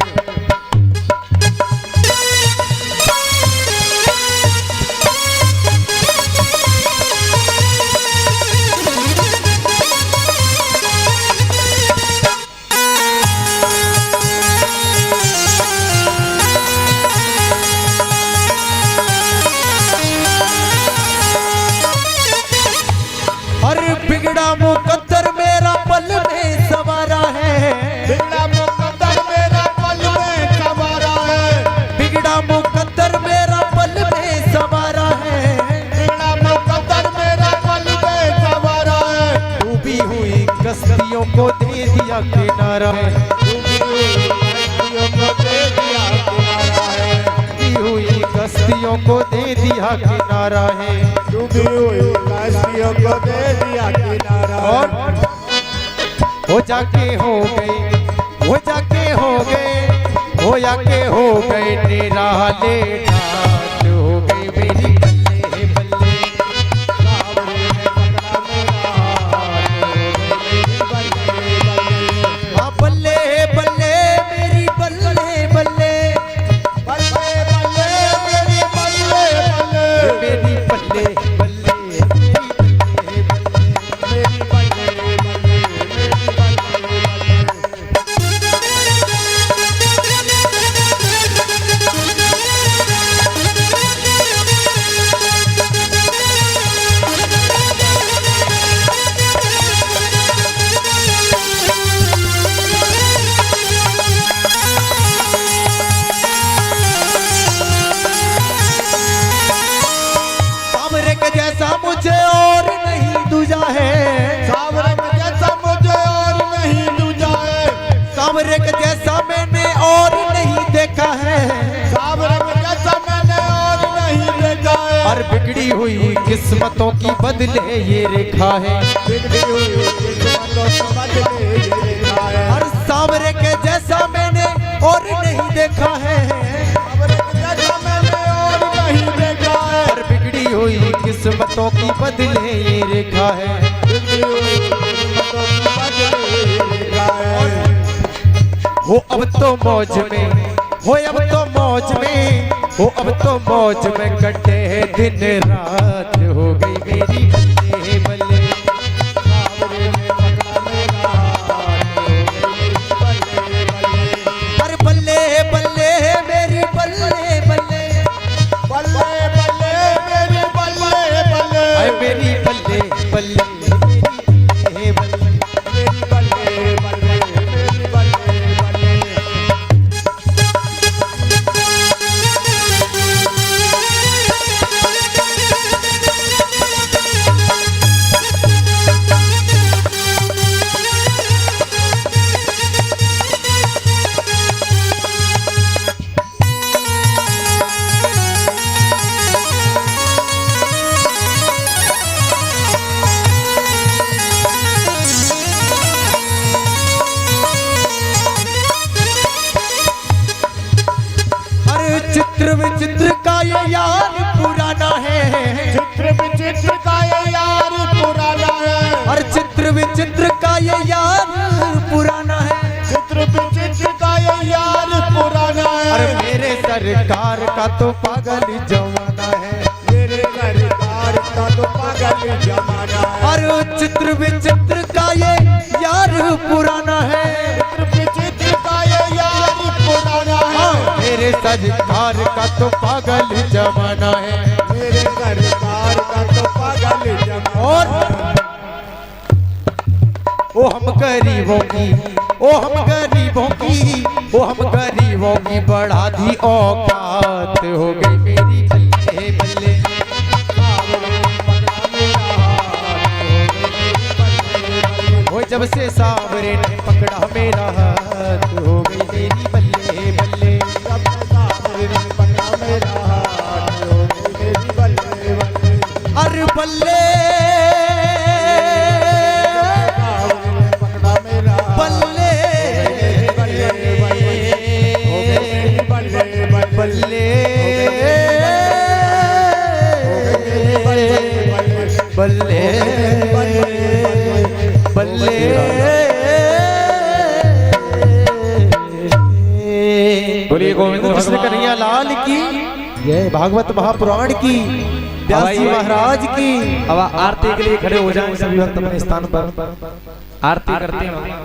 हर बिगड़ा मुकद्दर मेरा पल में सवारा है, बिगड़ा मुकद्दर मेरा पल में सवारा है, बिगड़ा मुकद्दर मेरा पल में सवारा है, बिगड़ा मुकद्दर मेरा पल में सवारा है। डूबी हुई कश्तियों को दे दिया किनारा है, डूबी हुई कश्तियों को दे दिया किनारा है, डूबी हुई कश्तियों को दे दिया किनारा है। डूबी हुई कश्तियों को दे दिया किनारा है। और हो जाके हो गए, हो जाके हो गए, हो जाके हो गए निराले नाच, हो गई मेरी बल्ले बल्ले। सावरे ने पकड़ा मेरा हाथ, हो गई मेरी बल्ले बल्ले। हाँ बल्ले बल्ले मेरी बल्ले बल्ले, बल्ले बल्ले मेरी बल्ले बल्ले, मेरी बल्ले बल्ले, मेरी बल्ले बल्ले। मेरी बल्ले बल्ले, मेरी बल्ले बल्ले। सामरे के जैसा मुझे और नहीं दूजा है, सावरे के जैसा मुझे और नहीं दूजा है, सामरे के जैसा मैंने और नहीं देखा है। सावरे के जैसा मैंने और नहीं देखा है। और बिगड़ी हुई किस्मतों की बदले ये रेखा है, बिगड़ी हुई किस्मतों को बदले ये रेखा है। और सामरे के जैसा मैंने और नहीं देखा है। सावरे के जैसा मैंने और नहीं देखा है। और बिगड़ी हुई किस्मतों की बदले ये रेखा है। बिगड़ी हुई किस्मतों को बदले ये रेखा है। हो अब तो मौज में, हो अब तो मौज में, हो अब तो मौज में कटे दिन रात, हो गई मेरी बल्ले बल्ले। सावरे ने पकड़ा मेरा हाथ, हो गई मेरी बल्ले बल्ले। और बल्ले बल्ले मेरी बल्ले बल्ले, बल्ले बल्ले मेरी बल्ले बल्ले। अरे मेरी बल्ले बल्ले, मेरी बल्ले बल्ले। मेरी बल्ले बल्ले, मेरी बल्ले बल्ले। चित्र विचित्र का ये यार पुराना है, चित्र विचित्र का ये यार पुराना है। और चित्र विचित्र का ये यार पुराना है। चित्र विचित्र का ये यार पुराना और है। मेरे सरकार का तो पागल जमाना है। मेरे सरकार का तो पागल जमाना है। और चित्र विचित्र का ये यार पुराना है। चित्र विचित्र का ये यार पुराना है। मेरे सरकार का तो पागल जमाना है। मेरे सरकार का तो पागल जमाना और है। हम गरीबों की, ओ हम गरीबों की, ओ हम गरीबों की बढ़ा दी औकात हो गई मेरी बल्ले बल्ले। वो जब से सावरे ने पकड़ा मेरा हाथ हो गई मेरी बल्ले बल्ले। जब से सावरे ने पकड़ा मेरा हाथ हो गई मेरी बल्ले बल्ले। अरे बल्ले पकड़ा मेरा बल्ले बल्ले बल्ले बल्ले। बोलिए गोविंद कृष्ण कन्हैया लाल की जय। भागवत महापुराण की, व्यास जी महाराज की। अब आरती के लिए खड़े हो जाएं सभी भक्त अपने स्थान पर, आरती करते हैं।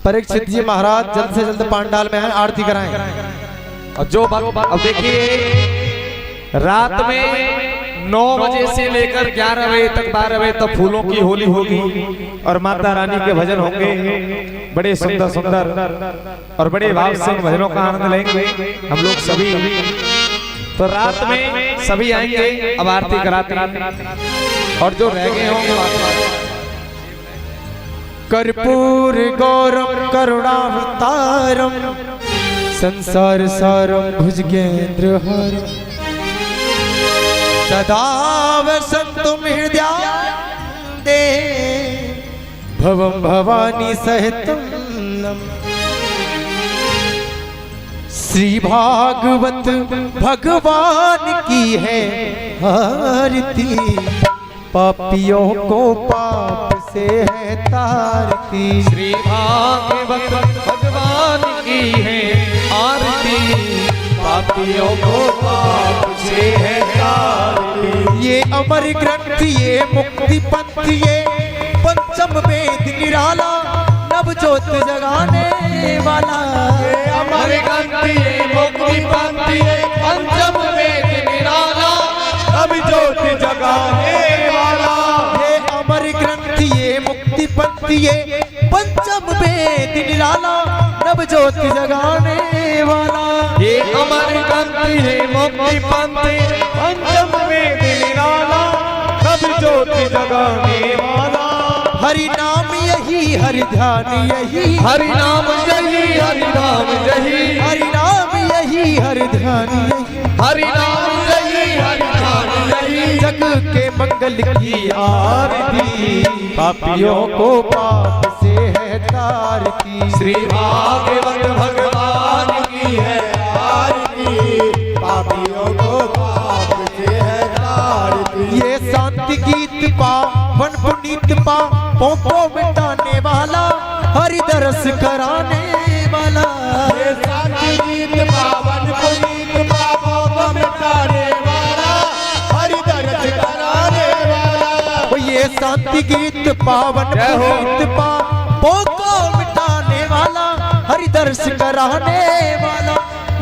परीक्षित जी महाराज जल्द से जल्द पांडाल में आए, आरती कराएं। और जो अब देखिए रात में 9 बजे से लेकर 11 बजे तक 12 बजे तक फूलों की होली होगी और माता रानी के भजन होंगे बड़े सुंदर सुंदर और बड़े भाव से भजनों का आनंद लेंगे हम लोग सभी। तो रात में सभी आएंगे, अब आरती कराते हैं और जो रह गए होंगे कर्पूर गौरम करुणावतारम संसार सारम भुजगेंद्र हरम सदा वसंतुम हृदयानंदे भवम भवानी सहितम नम। श्री भागवत भगवान की है आरती, पापियों को पाप से है तारती। श्री भागवत भगवान की है आरती, पापियों को पाप से है तारती। ये अमर ग्रंथ, ये मुक्ति पंथ, ये पंचम वेद निराला, नव ज्योत जगाने वाला। ये अमर ग्रंथ, ये मुक्ति पंथ, ये पंचम वेद निराला, नव ज्योत जगाने वाला। ये अमर ग्रंथ, ये मुक्ति पंथ, ये पंचम वेद निराला, नव ज्योत जगाने वाला। ये अमर ग्रंथ, ये मुक्ति पंथ, पंचम वेद निराला, नव ज्योत जगाने वाला। हरि नाम यही, हरि ध्यान यही, हरि नाम यही, हरि नाम यही, हरि नाम यही, हरि ध्यान यही, हरि नाम यही, हरि नाम यही। जग के मंगल की आरती, पापियों को पाप से है तारती। श्री भागवत भगवान की है आरती, पापियों को पाप से है तारती। ये शांति गीत पावन पुनीत पापों को मिटाने वाला, हरि दरस कराने वाला। ये शांति गीत पावन पुनीत पापों को मिटाने वाला, हरि दरस कराने वाला। वो ये शांति गीत पावन पुनीत पापों को मिटाने वाला, हरि दरस कराने वाला।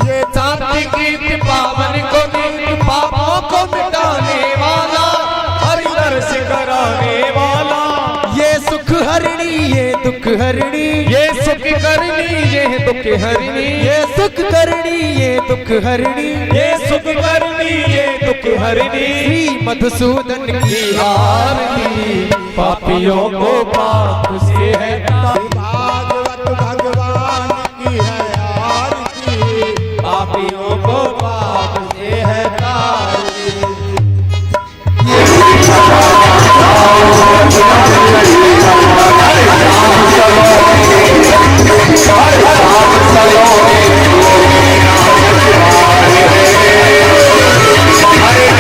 ये शांति गीत पावन को नीत पापों को मिटाने वाला, हरि दर्श कराने वाला। ये सुख हरिणी, ये दुख हरिणी, ये सुख करनी, ये दुख हरिणी, ये सुख करणी, ये दुख हरिणी, ये सुख करनी, ये दुख हरिणी। श्री मधुसूदन की आरती, पापियों को पाप से है भागवत भगवान की है आरती, पापियों को पाप से है तारती। हरे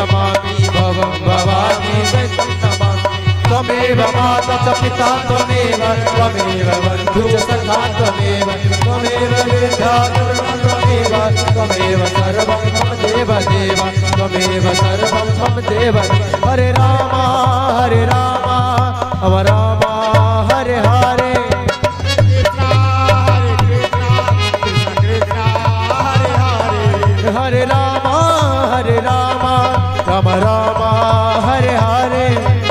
नमामि भवं भवामि वैद्यं नमामि। त्वमेव माता च पिता त्वमेव बन्धु च सखा त्वमेव वेद्या त्वमेव सर्वं मम देव देव त्वमेव सर्वं मम देव। हरे राम हरे हरे हरे राम राम राम हरे हरे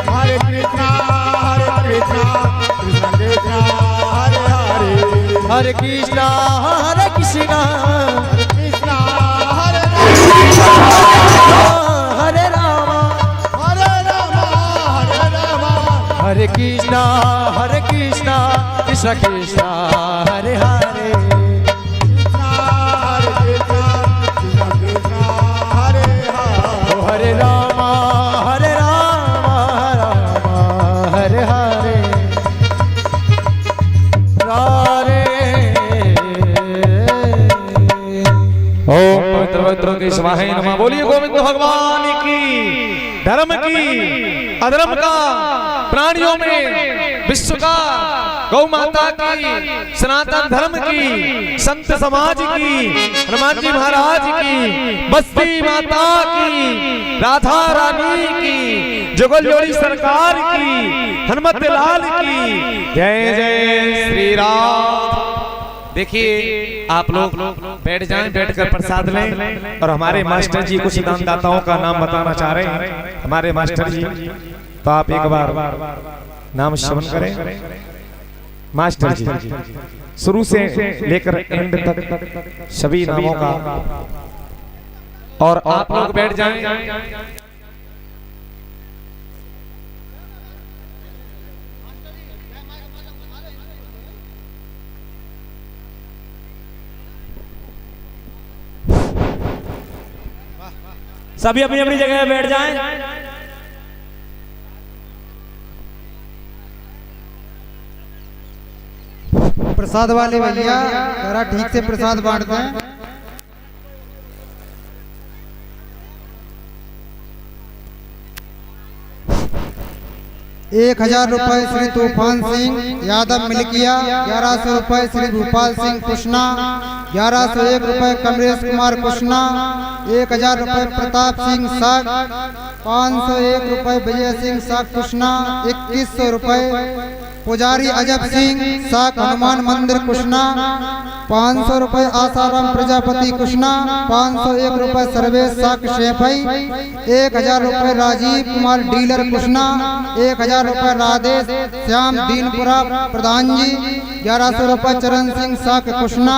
हरे कृष्णा कृष्ण कृष्ण हरे हरे हरे कृष्णा कृष्णा हरे हरे राम हरे कृष्णा कृष्ण कृष्ण हरे हरे हरे राम हरे हरे हरे ओम पवित्र पवित्र के स्वाहे नमः। बोलिए गोविंद भगवान की। धर्म की अधर्म का प्राणियों में विश्व का गौ माता की सनातन धर्म की संत समाज की हनुमान जी महाराज की बस्ती माता की राधा रानी की जुगल जोड़ी सरकार की हनुमत लाल की जय जय श्री राम। देखिए आप लोग बैठ जाएं, बैठकर प्रसाद लें और हमारे मास्टर जी कुछ दानदाताओं का नाम बताना चाह रहे हैं हमारे मास्टर जी। तो आप एक बार नाम श्रवण करें मास्टर जी शुरू से लेकर एंड तक सभी नामों का। और आप लोग बैठ जाएं। सभी अपनी अपनी जगह बैठ जाएं। प्रसाद वाले भैया जरा ठीक से प्रसाद बांट दें। 1000 रुपए श्री तूफान सिंह यादव मिलकिया, 1100 रुपए श्री भूपाल सिंह कुशना, 1101 रुपए कमलेश कुमार कुशना, 1000 रुपए प्रताप सिंह साग, 501 रुपए विजय सिंह साग कुशना, 2100 रुपए पुजारी अजब सिंह साग हनुमान मंदिर कुशना, 500 रुपए आसाराम प्रजापति कुशना, 501 रुपए सर्वेश साक शेफई, 1000 रुपए राजीव कुमार डीलर कुशना, 1000 रुपए राधेश श्याम दीनपुरा प्रधान जी, 1100 रुपए चरण सिंह साक कुशना,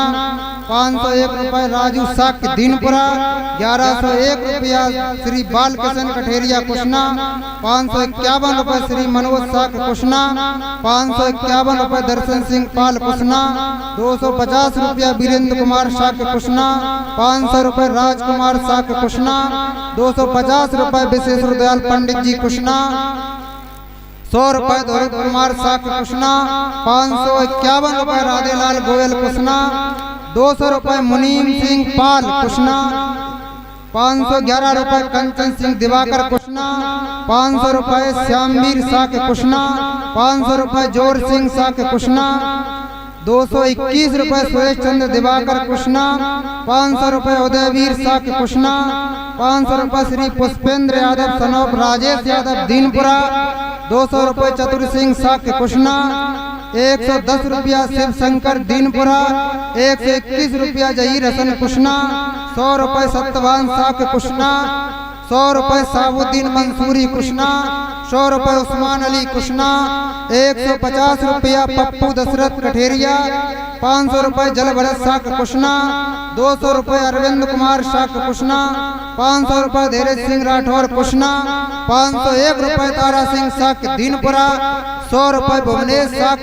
501 रुपए राजू साक दीनपुरा, 1101 रुपया श्री बालकिशन कठेरिया कुशना, 551 रुपए श्री मनोज साक कुशना, 551 रुपए दर्शन सिंह पाल कुशना, 250 रुपया वीरेंद्र कुमार साक कुशना, 500 रुपए राजकुमार साक कुशना, 250 रुपए विशेश्वर दयाल पंडित जी कुशना, 100 रुपए धौरत कुमार साक कुशना, 551 रुपए राधेलाल गोयल कुशना, 200 रुपए मुनीम सिंह पाल कुशना, 511 रुपए कंचन सिंह दिवाकर कुशना, 500 रुपए श्यामवीर साक कुशना, 500 रुपए जोर सिंह साक कुशना, 221 रुपए सुरेश चंद्र दिवाकर कुशना, 500 रुपए उदयवीर साक कुशना, 500 रुपए श्री पुष्पेंद्र यादव सनोप राजेश यादव दीनपुरा, 200 रुपए चतुर सिंह साक कुशना, 110 रुपया शिव शंकर दीनपुरा, 121 रुपया जहीर हसन कुशना, 100 रुपए सत्यवान साक कुशना, 100 रुपए साबुद्दीन मंसूरी कुशना, 100 रुपए उस्मान अली कुशना, 150 रुपया पप्पू दशरथ कठेरिया, 500 रुपए जल भरत साक कुशना, 200 रुपए अरविंद कुमार साक कुशना, 500 रुपए धीरज सिंह राठौर कुशना, 501 रुपए तारा सिंह साक दीनपुरा, 100 रुपए भुवनेश साक